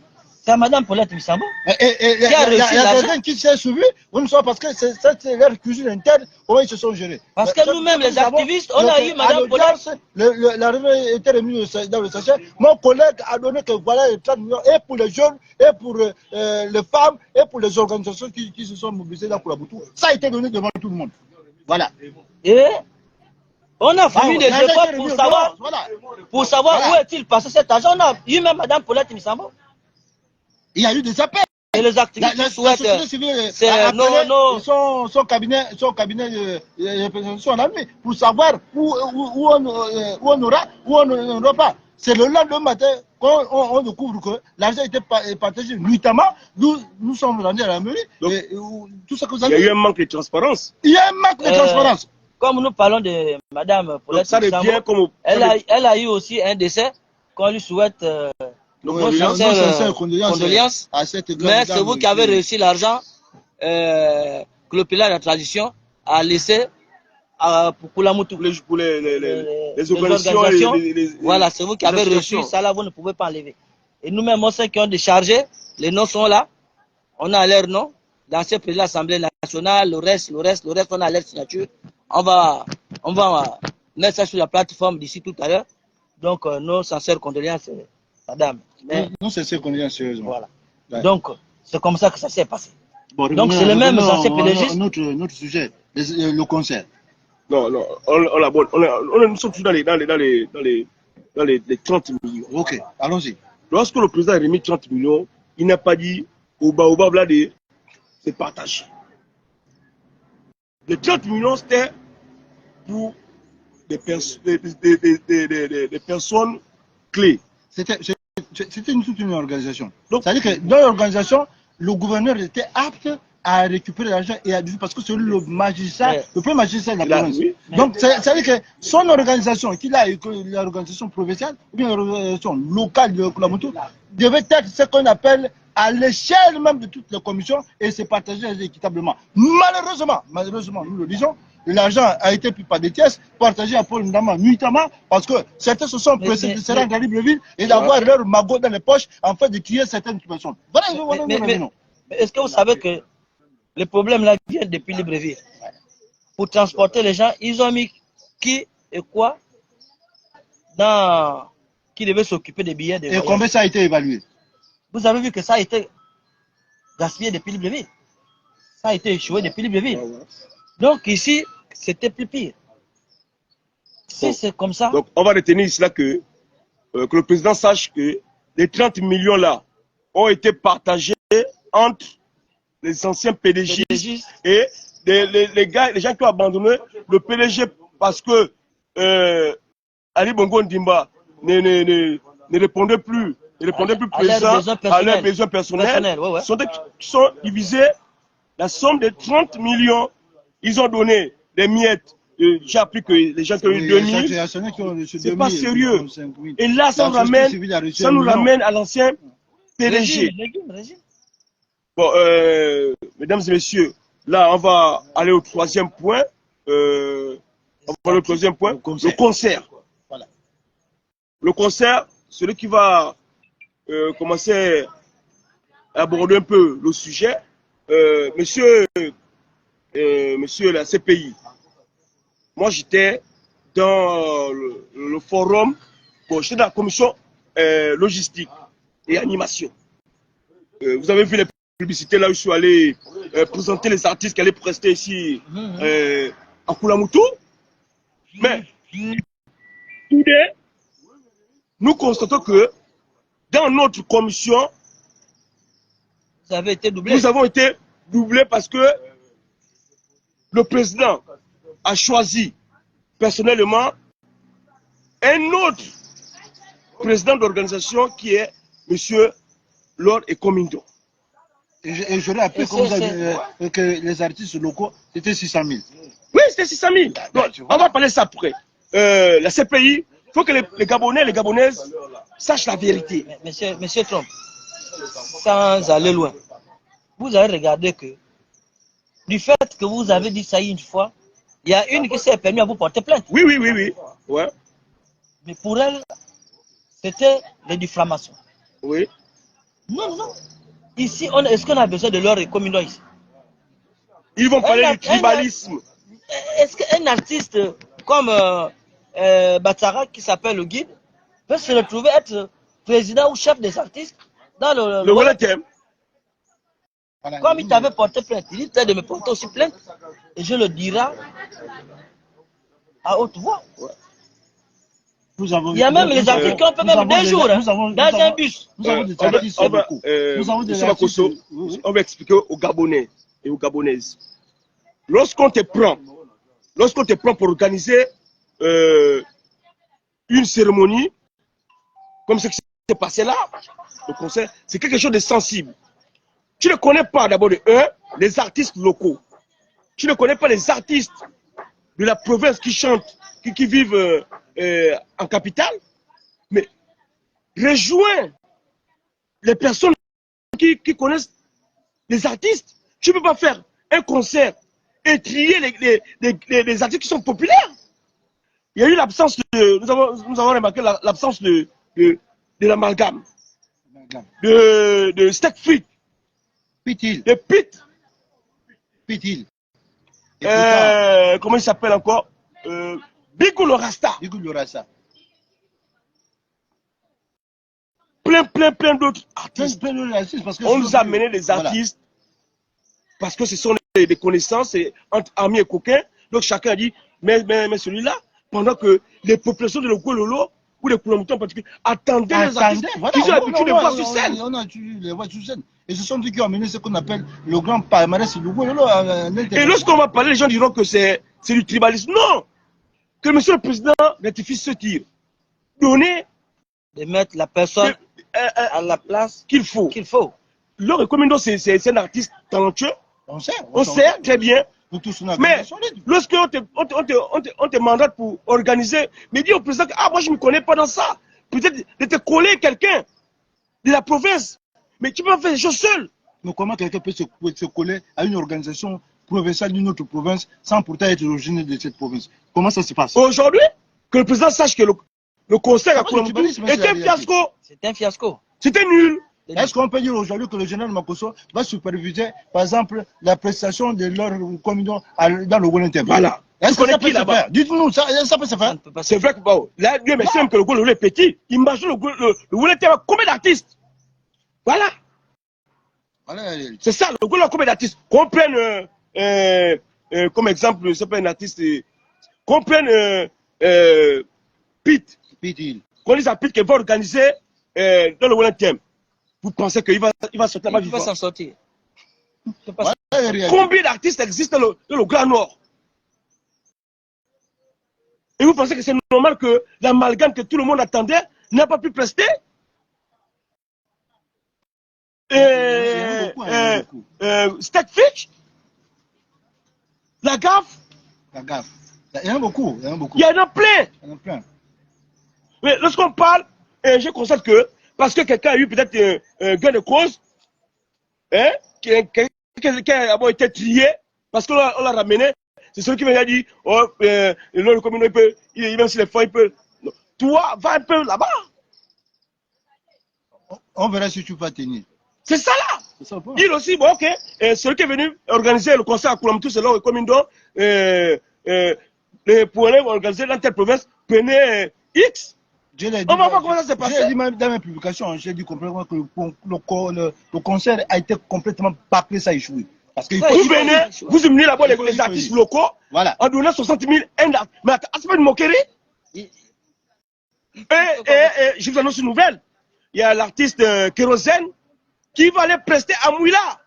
C'est à Madame Paulette Missambo. Il y a quelqu'un qui s'est suivi, parce que c'est leur cuisine interne, comment ils se sont gérés. Parce que nous-mêmes, les activistes, on a eu Madame Paulette. L'arrivée était remise dans le sachet. Mon collègue a donné que voilà les 30 millions, et pour les jeunes, et pour les femmes, et pour les organisations qui se sont mobilisées dans Koulaboutou. Ça a été donné devant tout le monde. Voilà. Et on a fourni des efforts pour savoir où est-il passé cet argent. On a eu même Madame Paulette Missambo. Il y a eu des appels. Et les activistes souhaitent. La société civile son cabinet de représentation en armée pour savoir où on n'aura pas. C'est le lendemain matin qu'on découvre que l'argent était partagé nuitamment. Nous sommes rendus à la mairie. Tout ce que vous avez il y a eu un manque de transparence. Il y a un manque de transparence. Comme nous parlons de Madame Paulette Missambo, elle a eu aussi un décès qu'on lui souhaite. Condoléances. Mais c'est vous qui avez réussi l'argent que le pilar de la tradition a laissé pour Koulamoutou. Pour les organisations. Voilà, c'est vous qui avez reçu ça là, vous ne pouvez pas enlever. Et nous-mêmes, on sait qui ont déchargé, les noms sont là, on a leur nom, l'ancien président de l'Assemblée nationale, le reste, on a leur signature. On va mettre ça sur la plateforme d'ici tout à l'heure. Donc, nos sincères condoléances, madame. Mais, non, c'est ce qu'on dit sérieusement. Voilà. Ouais. Donc, c'est comme ça que ça s'est passé. Bon, donc, c'est le même ancien PDG. Notre sujet, le concert. Non, nous sommes toujours dans les 30 millions. Ok, allons-y. Lorsque le président a remis 30 millions, il n'a pas dit au bas de c'est partagé. Les 30 millions, c'était pour des personnes clés. C'était toute une organisation. C'est-à-dire que dans l'organisation, le gouverneur était apte à récupérer l'argent et à dire parce que c'est le magistrat, le premier magistrat de la province. Oui. Donc, c'est-à-dire que son organisation, qu'il a l'organisation provinciale, ou bien l'organisation locale de Koulamoutou, devait être ce qu'on appelle à l'échelle même de toutes les commissions et se partager équitablement. Malheureusement, nous le disons, l'argent a été pris par des tiers, partagé à Paul Ndama nuitamment, parce que certains se sont pressés de se rendre à Libreville et d'avoir leur magot dans les poches en fait de crier certaines personnes. Voilà, mais est-ce que vous savez que le problème là vient depuis Libreville? Pour transporter les gens, ils ont mis qui et quoi qui devait s'occuper des billets de voyage. Et combien ça a été évalué? Vous avez vu que ça a été gaspillé depuis Libreville. Ça a été échoué depuis Libreville. Donc ici, c'était plus pire. Si c'est comme ça. Donc on va retenir ici là que le président sache que les 30 millions là ont été partagés entre les anciens PDG et les gens qui ont abandonné le PDG parce que Ali Bongo Ndimba ne répondait plus présent à leurs besoins personnels. Ouais. Sont divisés la somme de 30 millions. Ils ont donné des miettes. J'ai appris que les gens qui ont eu 2000, c'est pas sérieux. Et là, ça nous ramène à l'ancien PDG. Bon, mesdames et messieurs, là, on va aller au troisième point. Le concert. Voilà. Le concert, celui qui va commencer à aborder un peu le sujet. Monsieur la CPI, moi j'étais dans le forum, j'étais dans la commission logistique et animation. Vous avez vu les publicités là où je suis allé présenter les artistes qui allaient prester ici à Koulamoutou. Mais nous constatons que dans notre commission, nous avons été doublés parce que le président a choisi personnellement un autre président d'organisation qui est M. Lord Ekomindo. Et j'aurais appris comme vous avez, que les artistes locaux, c'était 600 000. Oui, c'était 600 000. Donc, on va parler ça après. La CPI, il faut que les Gabonais, les Gabonaises sachent la vérité. Monsieur Trump, sans aller loin, vous avez regardé que du fait que vous avez dit ça une fois, il y a une qui s'est permis à vous porter plainte. Oui, oui, oui, oui. Ouais. Mais pour elle, c'était les diffamations. Oui. Non, non. Ici, est-ce qu'on a besoin de leur communaux ici? Ils vont parler du tribalisme. Est-ce qu'un artiste comme Batsara, qui s'appelle le guide, peut se retrouver être président ou chef des artistes dans le Wolof Thème? Comme il t'avait porté plainte, il est de me porter aussi plainte et je le dirai à haute voix. Ouais. Il y a même les artistes qui ont fait même 2 jours dans un bus. Nous avons des artistes locaux. On va expliquer aux Gabonais et aux Gabonaises. Lorsqu'on te prend pour organiser une cérémonie, comme ce qui s'est passé là, le concert, c'est quelque chose de sensible. Tu ne connais pas d'abord les artistes locaux. Tu ne connais pas les artistes de la province qui chantent, qui vivent en capitale. Mais rejoins les personnes qui connaissent les artistes. Tu ne peux pas faire un concert et trier les artistes qui sont populaires. Il y a eu l'absence de... Nous avons remarqué l'absence de l'amalgame. De Steak Frites. Pit-Hill. De Pit. Pit-Hill. Comment il s'appelle encore Bigou le Rasta. Bigou le Rasta. Plein d'autres artistes. Plein d'autres artistes parce que on nous a amené des artistes parce que ce sont des connaissances entre amis et coquins. Donc chacun a dit, mais celui-là, pendant que les populations de Logololo ou les Koulamoutou en particulier attendaient les artistes. Voilà, ils ont l'habitude de voir sur scène. On a dû les voir sur scène. Et ce sont eux qui ont amené ce qu'on appelle le grand palmarès Logololo. Et lorsqu'on va parler, les gens diront que c'est du tribalisme. Non! Que monsieur le président rectifie ce tir. Donner de mettre la personne à la place qu'il faut. Le recommandant, c'est un artiste talentueux. On sait très bien. Mais lorsqu'on te mandate pour organiser, mais dis au président que moi je ne me connais pas dans ça. Peut-être de te coller quelqu'un de la province. Mais tu peux pas faire les choses seul. Mais comment quelqu'un peut se coller à une organisation provinciale d'une autre province sans pourtant être originaire de cette province? Comment ça se passe? Aujourd'hui, que le président sache que le concert à Koulamoutou était un fiasco. C'était un fiasco. C'était nul. Est-ce qu'on peut dire aujourd'hui que le général Makosso va superviser, par exemple, la prestation de leur communion dans le Wolof Thème? Voilà. Est-ce que ça peut se faire? Dites-nous, ça peut se faire? C'est vrai que là, Dieu merci que le Wolof est petit. Imagine le Wolof Thème a combien d'artistes? Voilà. C'est ça, le Wolof a combien d'artistes? Qu'on prenne, comme exemple, c'est pas un artiste, qu'on prenne Pit. Qu'on dise à Pit qu'il va organiser dans le Wolof Thème. Vous pensez qu'il va sortir là-bas vivant? Il va s'en sortir. Combien d'artistes existent dans le Grand Nord? Et vous pensez que c'est normal que l'amalgame que tout le monde attendait n'a pas pu prester? Steak Fish? La gaffe? Il y en a beaucoup. Il y en a plein. Mais lorsqu'on parle, je constate que parce que quelqu'un a eu peut-être un gain de cause, qui a été trié, parce qu'on l'a ramené, c'est celui qui m'a dit, le communauté peut, même s'il est fort, il peut. Non. Toi, va un peu là-bas. On verra si tu vas tenir. C'est ça là. Il aussi, bon, ok, celui qui est venu organiser le concert à Koulamoutou, c'est le commandant, pour aller organiser dans telle province, prenez X. On va voir comment ça s'est passé. J'ai dit même dans mes publications, j'ai dit complètement que le concert a été complètement bâclé, ça a échoué. Parce que vous emmenez là-bas les artistes locaux, voilà, en donnant 60 000 $. Mais attends, c'est pas une moquerie. Et je vous annonce une nouvelle. Il y a l'artiste Kérosène qui va aller prester à Mouila.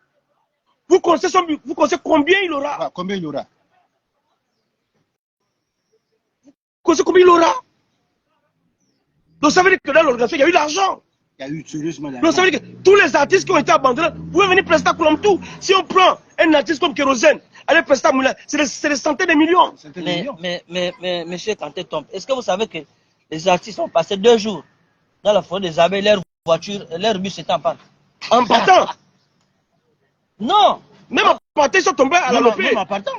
Vous connaissez combien il aura? Combien il aura? Vous connaissez combien il aura? Donc ça veut dire que dans l'organisation, il y a eu l'argent. Il y a eu sérieusement Donc ça veut dire que tous les artistes qui ont été abandonnés, vous pouvez venir prester à Koulamtou. Si on prend un artiste comme Kérosène, allez prester à Moulin, c'est des centaines de millions. Mais monsieur Kanté Tombe, est-ce que vous savez que les artistes ont passé 2 jours dans la forêt des abeilles, leur voiture, leur bus était en panne? En partant. Non. Même en partant, ils sont tombés à la lopée. Même en partant.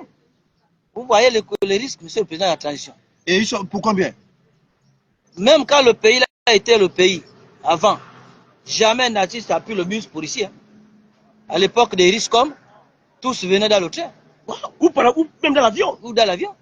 Vous voyez les risques, monsieur le président de la transition. Et ils sont pour combien? Même quand le pays a été le pays, avant, jamais un artiste n'a pris le bus pour ici. Hein. À l'époque des risques comme, tous venaient dans le train. Ou même dans l'avion. Ou dans l'avion.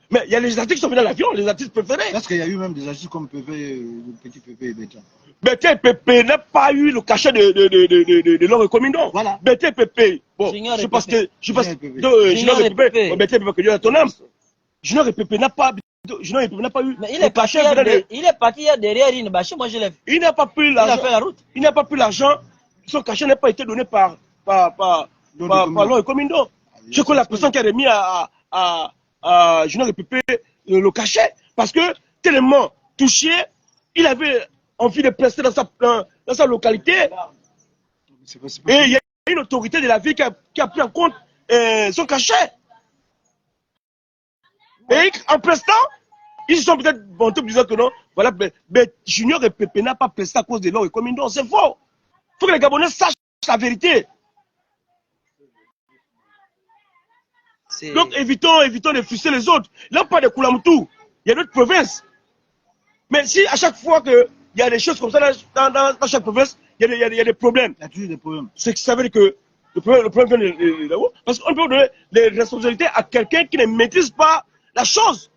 Mais il y a les artistes qui sont venus dans l'avion, les artistes préférés. Parce qu'il y a eu même des artistes comme Pépé, le petit Pépé et Bétain. Bété Pépé n'a pas eu le cachet de leur commandant. Voilà. Bété Pépé. Bon, Junior je pense que. Junior et Pépé. Pépé. Bété Pépé, que Dieu a ton âme. Junior et Pépé n'a pas. Junior et Pépé n'a pas eu. Mais il est parti hier derrière une bâche. Moi, je l'ai vu. Il n'a pas pris Il a l'argent. fait la route. Il n'a pas pris l'argent. Son cachet n'a pas été donné par leur commandant. Je crois que la personne qui a remis à Junior et Pépé le cachet. Parce que tellement touché, il avait envie de prester dans sa localité. Et il y a une autorité de la ville qui a pris en compte son cachet. Et en prestant, ils se sont peut-être vantés en disant que non, voilà, mais Junior et Pépé n'a pas presté à cause de leur commandant. C'est faux. Il faut que les Gabonais sachent la vérité. Donc évitons de frustrer les autres. Là, on parle de Koulamtou. Il y a d'autres provinces. Mais si à chaque fois qu'il y a des choses comme ça dans chaque province, il y a des problèmes. Il y a toujours des problèmes. Ça veut dire que le problème vient de là-haut. Parce qu'on peut donner les responsabilités à quelqu'un qui ne maîtrise pas la chose.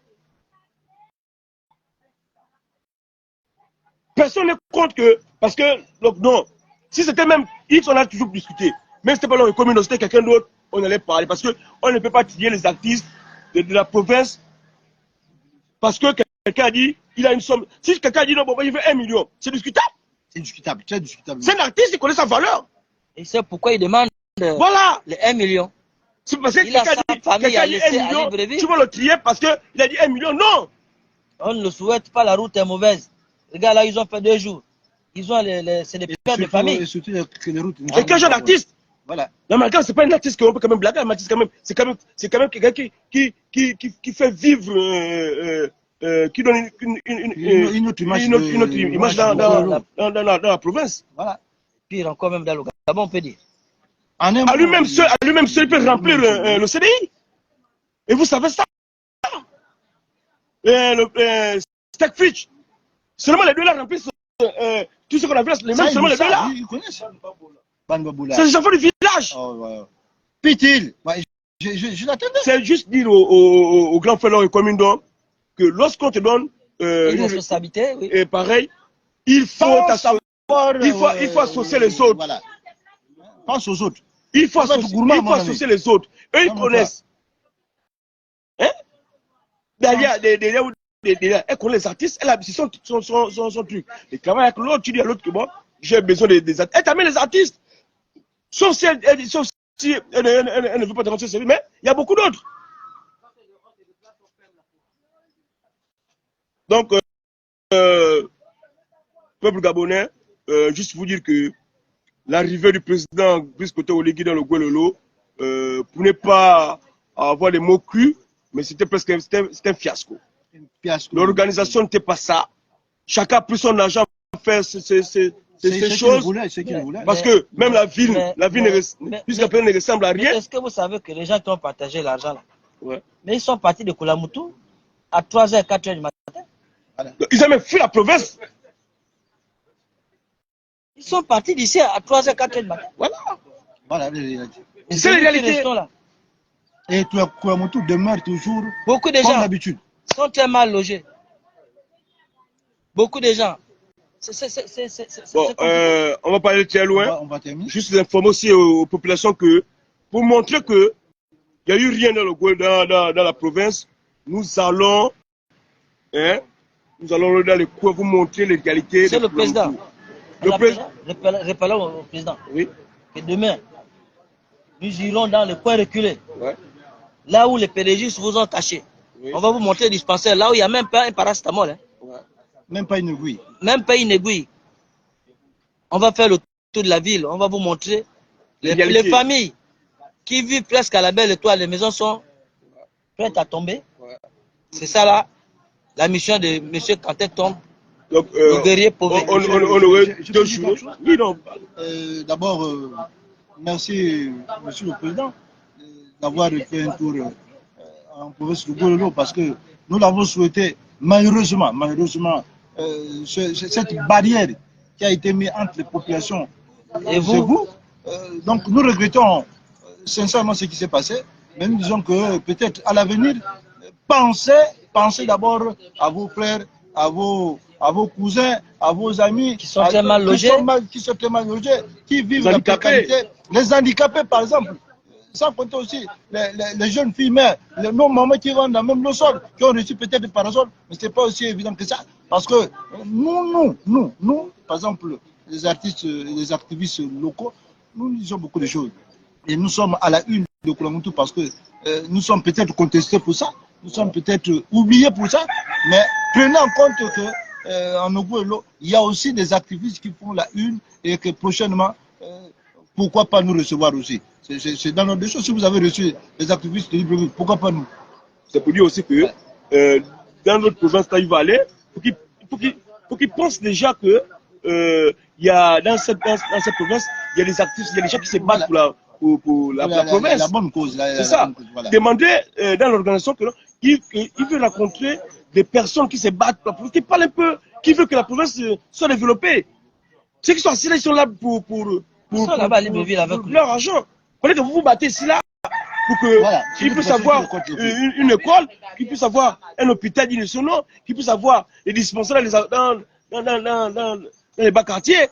Personne ne compte que. Parce que, donc, non. Si c'était même X, on a toujours discuté. Mais c'était pas leur commune, c'était quelqu'un d'autre, on allait parler. Parce qu'on ne peut pas tirer les artistes de la province. Parce que quelqu'un a dit, il a une somme. Si quelqu'un a dit non, bon, il veut 1 million, c'est discutable. C'est discutable, très discutable. C'est un artiste, il connaît sa valeur. Et c'est pourquoi il demande voilà. Les 1 million. C'est parce que quelqu'un a dit 1 million, tu vas le trier parce qu'il a dit 1 million. Non. On ne le souhaite pas, la route est mauvaise. Les gars là, ils ont fait 2 jours. Ils ont c'est des pères de famille. Et surtout que les routes. C'est qu'un jeune artiste. Voilà. Non, mais c'est pas un artiste qu'on peut quand même blaguer. C'est quand même quelqu'un qui fait vivre, qui donne une autre image, dans la province. Voilà. Pire encore même dans le Gabon, on peut dire. À lui-même seul, il peut remplir le CDI. Et vous savez ça. Stackfitch, seulement les deux là remplissent tout ce qu'on a vu, seulement les deux là. Ils connaissent. C'est les enfants du village. Oh, ouais. Pitil. Ouais, je l'attendais. C'est juste dire aux grands frères et commandants que lorsqu'on te donne une responsabilité, oui. Et pareil, il faut associer les autres. Voilà. Pense aux autres. Il faut associer les autres. Eux, ils connaissent. Hein? Derrière, elle connaît les artistes, elle a son truc. Elle travaille avec l'autre, tu dis à l'autre que bon, j'ai besoin des artistes. Elle t'amène les artistes. Sauf si elle ne veut pas te rentrer sérieux, mais il y a beaucoup d'autres. Donc, peuple gabonais, juste vous dire que l'arrivée du président Brice Koté Oligui dans le Guelolo, pour ne pas avoir les mots crus, mais c'était presque un fiasco. L'organisation n'était pas ça. Chacun a pris son argent pour faire ces choses. Parce que même la ville jusqu'à présent ne ressemble à rien. Est-ce que vous savez que les gens qui ont partagé l'argent là, ouais. Mais ils sont partis de Koulamoutou à 3h, 4h du matin. Voilà. Ils ont même fui la province. Ils sont partis d'ici à 3h, 4h du matin. Voilà. C'est la réalité. Et Koulamoutou demeure toujours beaucoup de comme gens d'habitude. Sont très mal logés. Beaucoup de gens. On va parler de très loin. On va terminer. Juste informer aussi aux populations que, pour montrer que il n'y a eu rien dans la province, nous allons dans les coins vous montrer l'égalité. C'est le président. Rappelons au président oui. Que demain, nous irons dans les coins reculés. Ouais. Là où les pédégistes vous ont caché. Oui. On va vous montrer le dispensaire, là où il n'y a même pas un paracétamol. Hein. Ouais. Même pas une aiguille. Même pas une aiguille. On va faire le tour de la ville. On va vous montrer les familles qui vivent presque à la belle étoile. Les maisons sont prêtes à tomber. C'est ça là, la mission de M. Kanté Tombe, Donc, le guerrier pauvre. on aurait deux jours. Oui, non. D'abord, merci, Monsieur le Président, d'avoir fait un tour en province de Gololo parce que nous l'avons souhaité, malheureusement, cette barrière qui a été mise entre les populations Et vous, donc nous regrettons sincèrement ce qui s'est passé, mais nous disons que peut-être à l'avenir, pensez d'abord à vos frères, à vos cousins, à vos amis qui sont très mal logés, qui vivent la précarité, les handicapés par exemple. Sans compter aussi les jeunes filles mères, nos mamans qui vont dans même le sol, qui ont reçu peut-être des parasols, mais ce n'est pas aussi évident que ça. Parce que nous, par exemple, les artistes, les activistes locaux, nous disons beaucoup de choses. Et nous sommes à la une de Koulamoutou parce que nous sommes peut-être contestés pour ça, nous sommes peut-être oubliés pour ça, mais prenez en compte que en Ogoouelo, il y a aussi des activistes qui font la une et que prochainement, pourquoi pas nous recevoir aussi. C'est dans notre choses. Si vous avez reçu les activistes de Libreville, pourquoi pas nous? C'est pour dire aussi que dans notre province, là, il va aller, pour qu'ils pensent déjà que il y a dans cette province, il y a des activistes, il y a des gens qui se battent pour la province. La bonne cause. C'est ça. Voilà. Demandez dans l'organisation qu'il veut rencontrer des personnes qui se battent pour la province, qui parlent un peu, qui veulent que la province soit développée. Ceux qui sont assis là, ils sont là pour leur argent. Peut-être que vous vous battez ici là pour qu'ils puissent avoir une école, qu'ils puissent avoir un hôpital digne de son nom, qu'ils puissent avoir des dispensaires dans les bas quartiers.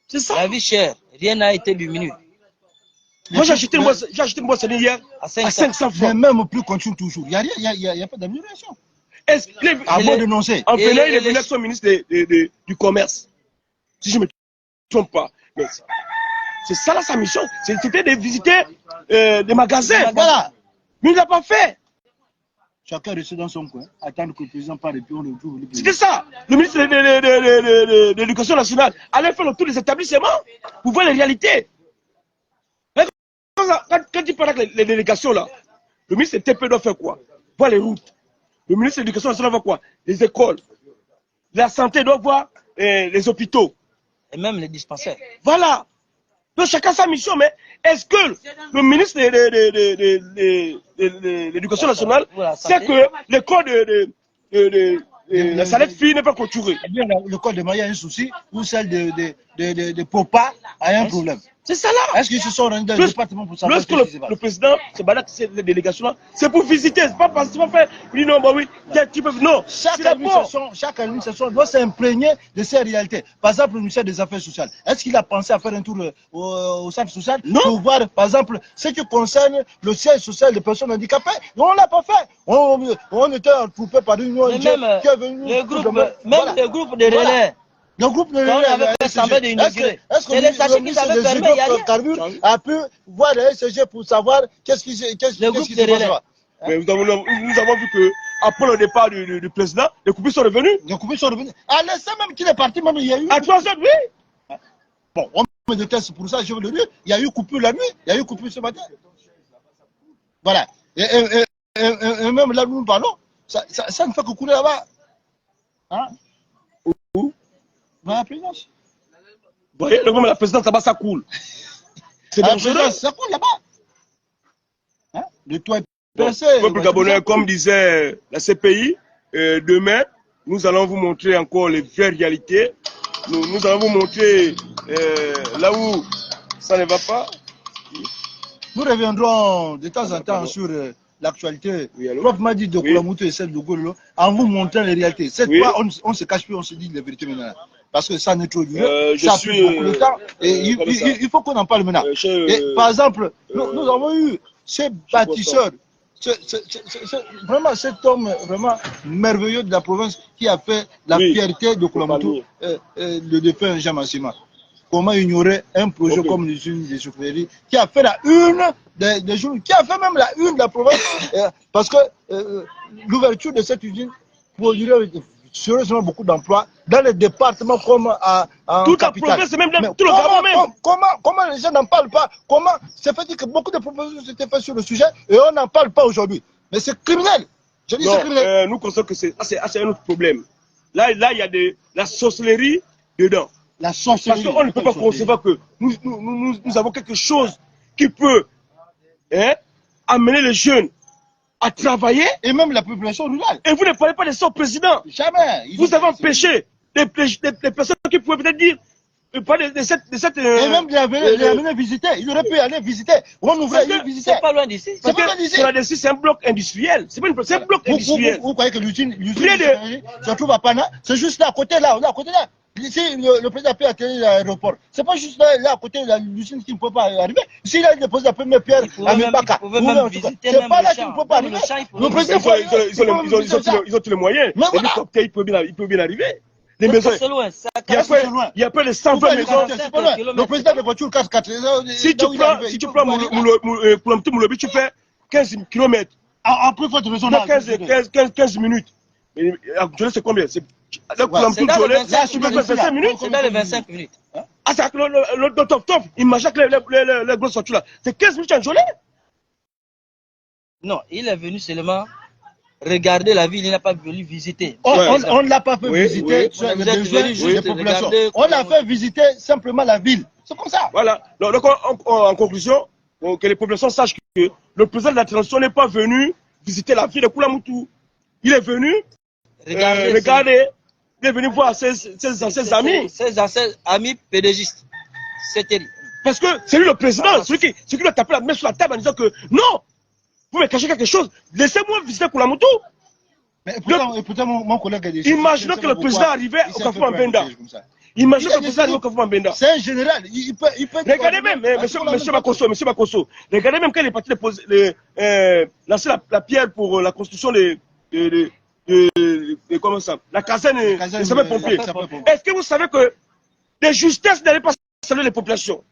C'est ça. La vie chère, rien n'a été diminué. Moi j'ai acheté une boîte hier à 500 francs. Mais même plus continue toujours. Il n'y a pas d'amélioration. Avant de dénoncer. En venant, il est venu avec son ministre du Commerce. Si je ne me trompe pas. Mais c'est ça là sa mission. C'était de visiter des magasins. Voilà. Mais il n'a pas fait. Chacun reste dans son coin, attendre que le président parle et puis on le trouve. C'était ça. Le ministre de l'Éducation nationale allait faire le tour des établissements pour voir les réalités. Quand il parle avec les délégations là, le ministre de TP doit faire quoi? Voir les routes. Le ministre de l'Éducation nationale doit voir quoi? Les écoles. La santé doit voir les hôpitaux. Et même les dispensaires. Voilà. Donc chacun sa mission, mais est-ce que le ministre de l'Éducation nationale sait que l'école la salette fille n'est pas clôturée? Eh bien, le code de Maya a un souci, ou celle de Popa a un problème. C'est ça là. Est-ce qu'ils se sont rendus dans le département pour savoir ce qui se passe? Le président se balade ces délégations-là, c'est pour visiter, c'est pas parce qu'il va faire. Oui, non, bah oui, tu peux. Non, chaque administration doit s'imprégner de ces réalités. Par exemple, le ministère des Affaires sociales, est-ce qu'il a pensé à faire un tour au centre social pour voir, par exemple, ce qui concerne le siège social des personnes handicapées? Non, on ne l'a pas fait. On était regroupé par une ONG qui est venue. Le groupe de relais. Le groupe de relais est-ce que le ministre des hydrocarbures a pu voir le SCG pour savoir qu'est-ce qui se passe? Mais nous avons vu que après le départ du président, les coupures sont revenues. Les coupures sont revenues. À l'instant même qu'il est parti, même il y a eu. À 3 heures, oui. Bon, on me déteste pour ça, je veux le dire. Il y a eu coupure la nuit, il y a eu coupure ce matin. Voilà. Et même là où nous parlons, ça ne fait que couler là-bas. Hein? Où? Dans la présidence. Vous voyez, même la présidence là-bas, ça coule. C'est dangereux. Ça coule là-bas. Hein? Le toit est percé. Le peuple gabonais, comme disait la CPI, demain, nous allons vous montrer encore les vraies réalités. Nous allons vous montrer là où ça ne va pas. Nous reviendrons de temps en temps sur l'actualité proprement dit de Koulamoutou et celle de Gololo en vous montrant les réalités. Cette fois, on ne se cache plus, on se dit la vérité maintenant. Parce que ça n'est trop dur, ça a pris beaucoup de temps. Et il faut qu'on en parle maintenant. Et, par exemple, nous avons eu ces bâtisseurs, vraiment cet homme vraiment merveilleux de la province qui a fait la fierté de Koulamoutou, le défunt Jean Massima. Comment ignorer un projet comme l'usine de sucreries qui a fait la une des jours, qui a fait même la une de la province, parce que l'ouverture de cette usine produirait sérieusement beaucoup d'emplois dans les départements comme en Toute la capitale. province, même Mais tout le Gabon même. comment les gens n'en parlent pas? Comment c'est fait que beaucoup de propositions s'étaient faites sur le sujet et on n'en parle pas aujourd'hui. Mais c'est criminel. Je dis c'est criminel. Nous constatons que c'est un autre problème. Là, il y a la sorcellerie dedans. La sorcellerie. Parce qu'on ne peut pas concevoir que nous avons quelque chose qui peut amener les jeunes à travailler. Et même la population rurale. Et vous ne parlez pas de ça au président. Jamais. Vous avez empêché des personnes qui pouvaient peut-être dire, parler de cette et même les amener visiter. Il aurait pu aller visiter. On ouvrait, il visiter. C'est pas loin d'ici. Parce que c'est un bloc industriel. C'est un bloc industriel. Vous croyez que l'usine se trouve à Pana? C'est juste là à côté, là à côté là. Ici, le président peut atterrir l'aéroport. C'est pas juste là à côté de l'usine qui ne peut pas arriver. Ici, il a déposé la première pierre à Mibaka. C'est pas là qu'il ne peut pas arriver. Le président, ils ont tous les moyens. L'hélicoptère, il peut bien arriver. Les maisons. C'est loin. Il y a près de 120 maisons. Le président de voiture casse 4. Si tu prends Moulobi, tu fais 15 km. Après, il faut te raisonner. 15 minutes. Mais actuellement, c'est combien? C'est dans les 25 minutes. C'est dans les 25 minutes. Ah, c'est le top. Imagine que les grosses voitures là. C'est 15 minutes en journée. Non, il est venu seulement regarder la ville, il n'a pas venu visiter. On ne l'a pas fait visiter sur les besoins des populations. On l'a fait visiter simplement la ville. C'est comme ça. Voilà. Donc, en conclusion, que les populations sachent que le président de la transition n'est pas venu visiter la ville de Koulamoutou. Il est venu regarder. Il est venu voir ses amis. Ses anciens amis pédégistes. C'est terrible. Parce que c'est lui le président, celui qui doit taper la main sur la table en disant que non, vous me cachez quelque chose, laissez-moi visiter Koulamoutou. Mais pourtant, mon collègue a dit. Imaginons que le président arrivait au Kafou Mbenda. Imaginez que le président arrive au Kafou Mbenda. C'est un général. Il peut regardez même, monsieur Bakosso, regardez même quand il est parti lancer la pierre pour la construction comment ça, la caserne des sapeurs-pompiers. Est-ce que vous savez que des justesses n'allaient pas saluer les populations?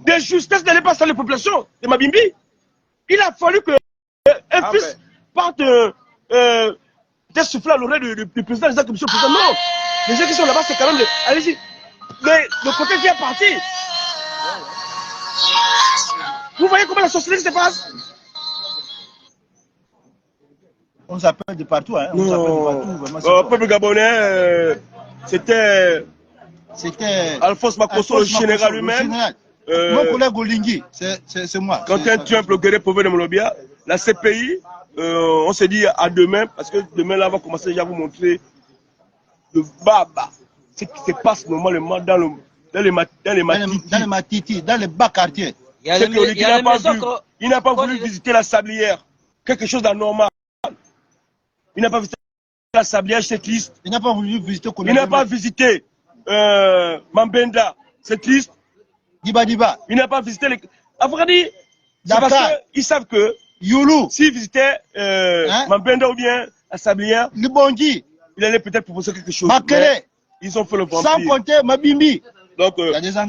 Des justesses n'allaient pas saluer les populations de Mabimbi. Il a fallu que un fils parte peut-être souffler à l'oreille du président, disant que monsieur le président, non, les gens qui sont là-bas, c'est quand même allez-y, le côté vient partir. Vous voyez comment la sorcellerie se passe? On s'appelle de partout, hein. On s'appelle de partout. Au peuple gabonais, c'était Alphonse Makosso, le général lui-même. Mon collègue Olingui, c'est moi. Quand un Trump, le guerrier pauvre de Molobia, la CPI, on s'est dit à demain, parce que demain là, on va commencer déjà à vous montrer le baba, ce qui se passe normalement dans les Matiti, dans les bas quartiers. Il n'a pas voulu visiter la sablière, quelque chose d'anormal. Il n'a pas visité la sablière, c'est triste. Il n'a pas voulu visiter Il n'a pas visité Mambenda, c'est triste. Diba. Il n'a pas visité les. Afradi, c'est parce qu'ils savent que Youlou, s'il visitait Mambenda ou bien la sablière, il allait peut-être proposer quelque chose. Ils ont fait le vampire. Sans compter Mabimbi. Donc,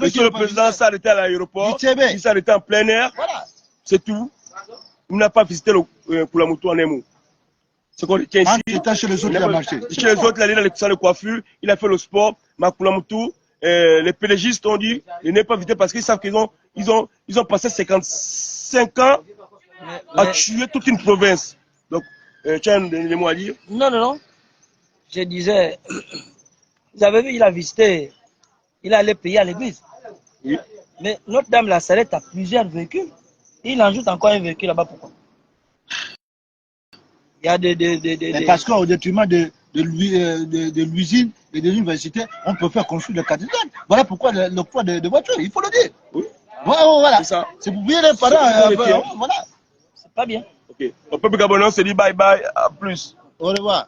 monsieur le président s'est arrêté à l'aéroport, il s'est arrêté en plein air, c'est tout. Il n'a pas visité le Koulamoutou en un mot. Ce qu'on tient ici, chez les autres, il a marché. Chez les autres, il a allé dans les salles de coiffure, il a fait le sport, Koulamoutou, les pédagistes ont dit, il n'est pas visité parce qu'ils savent qu'ils ont passé 55 ans à tuer toute une province. Donc, tu as des mots à dire? Non. Je disais, vous avez vu, il a visité, il allait payer à l'église. Oui. Mais Notre-Dame la Salette a plusieurs véhicules. Il en ajoute encore un véhicule là-bas, pourquoi? Il y a parce qu'au détriment de l'usine et de l'université, on peut faire construire des cathédrales. Voilà pourquoi le poids de voitures, il faut le dire. Oui. Voilà. C'est pour bien les parents. Voilà. C'est pas bien. Ok. Au peuple gabonais, on se dit bye bye, à plus. Au revoir.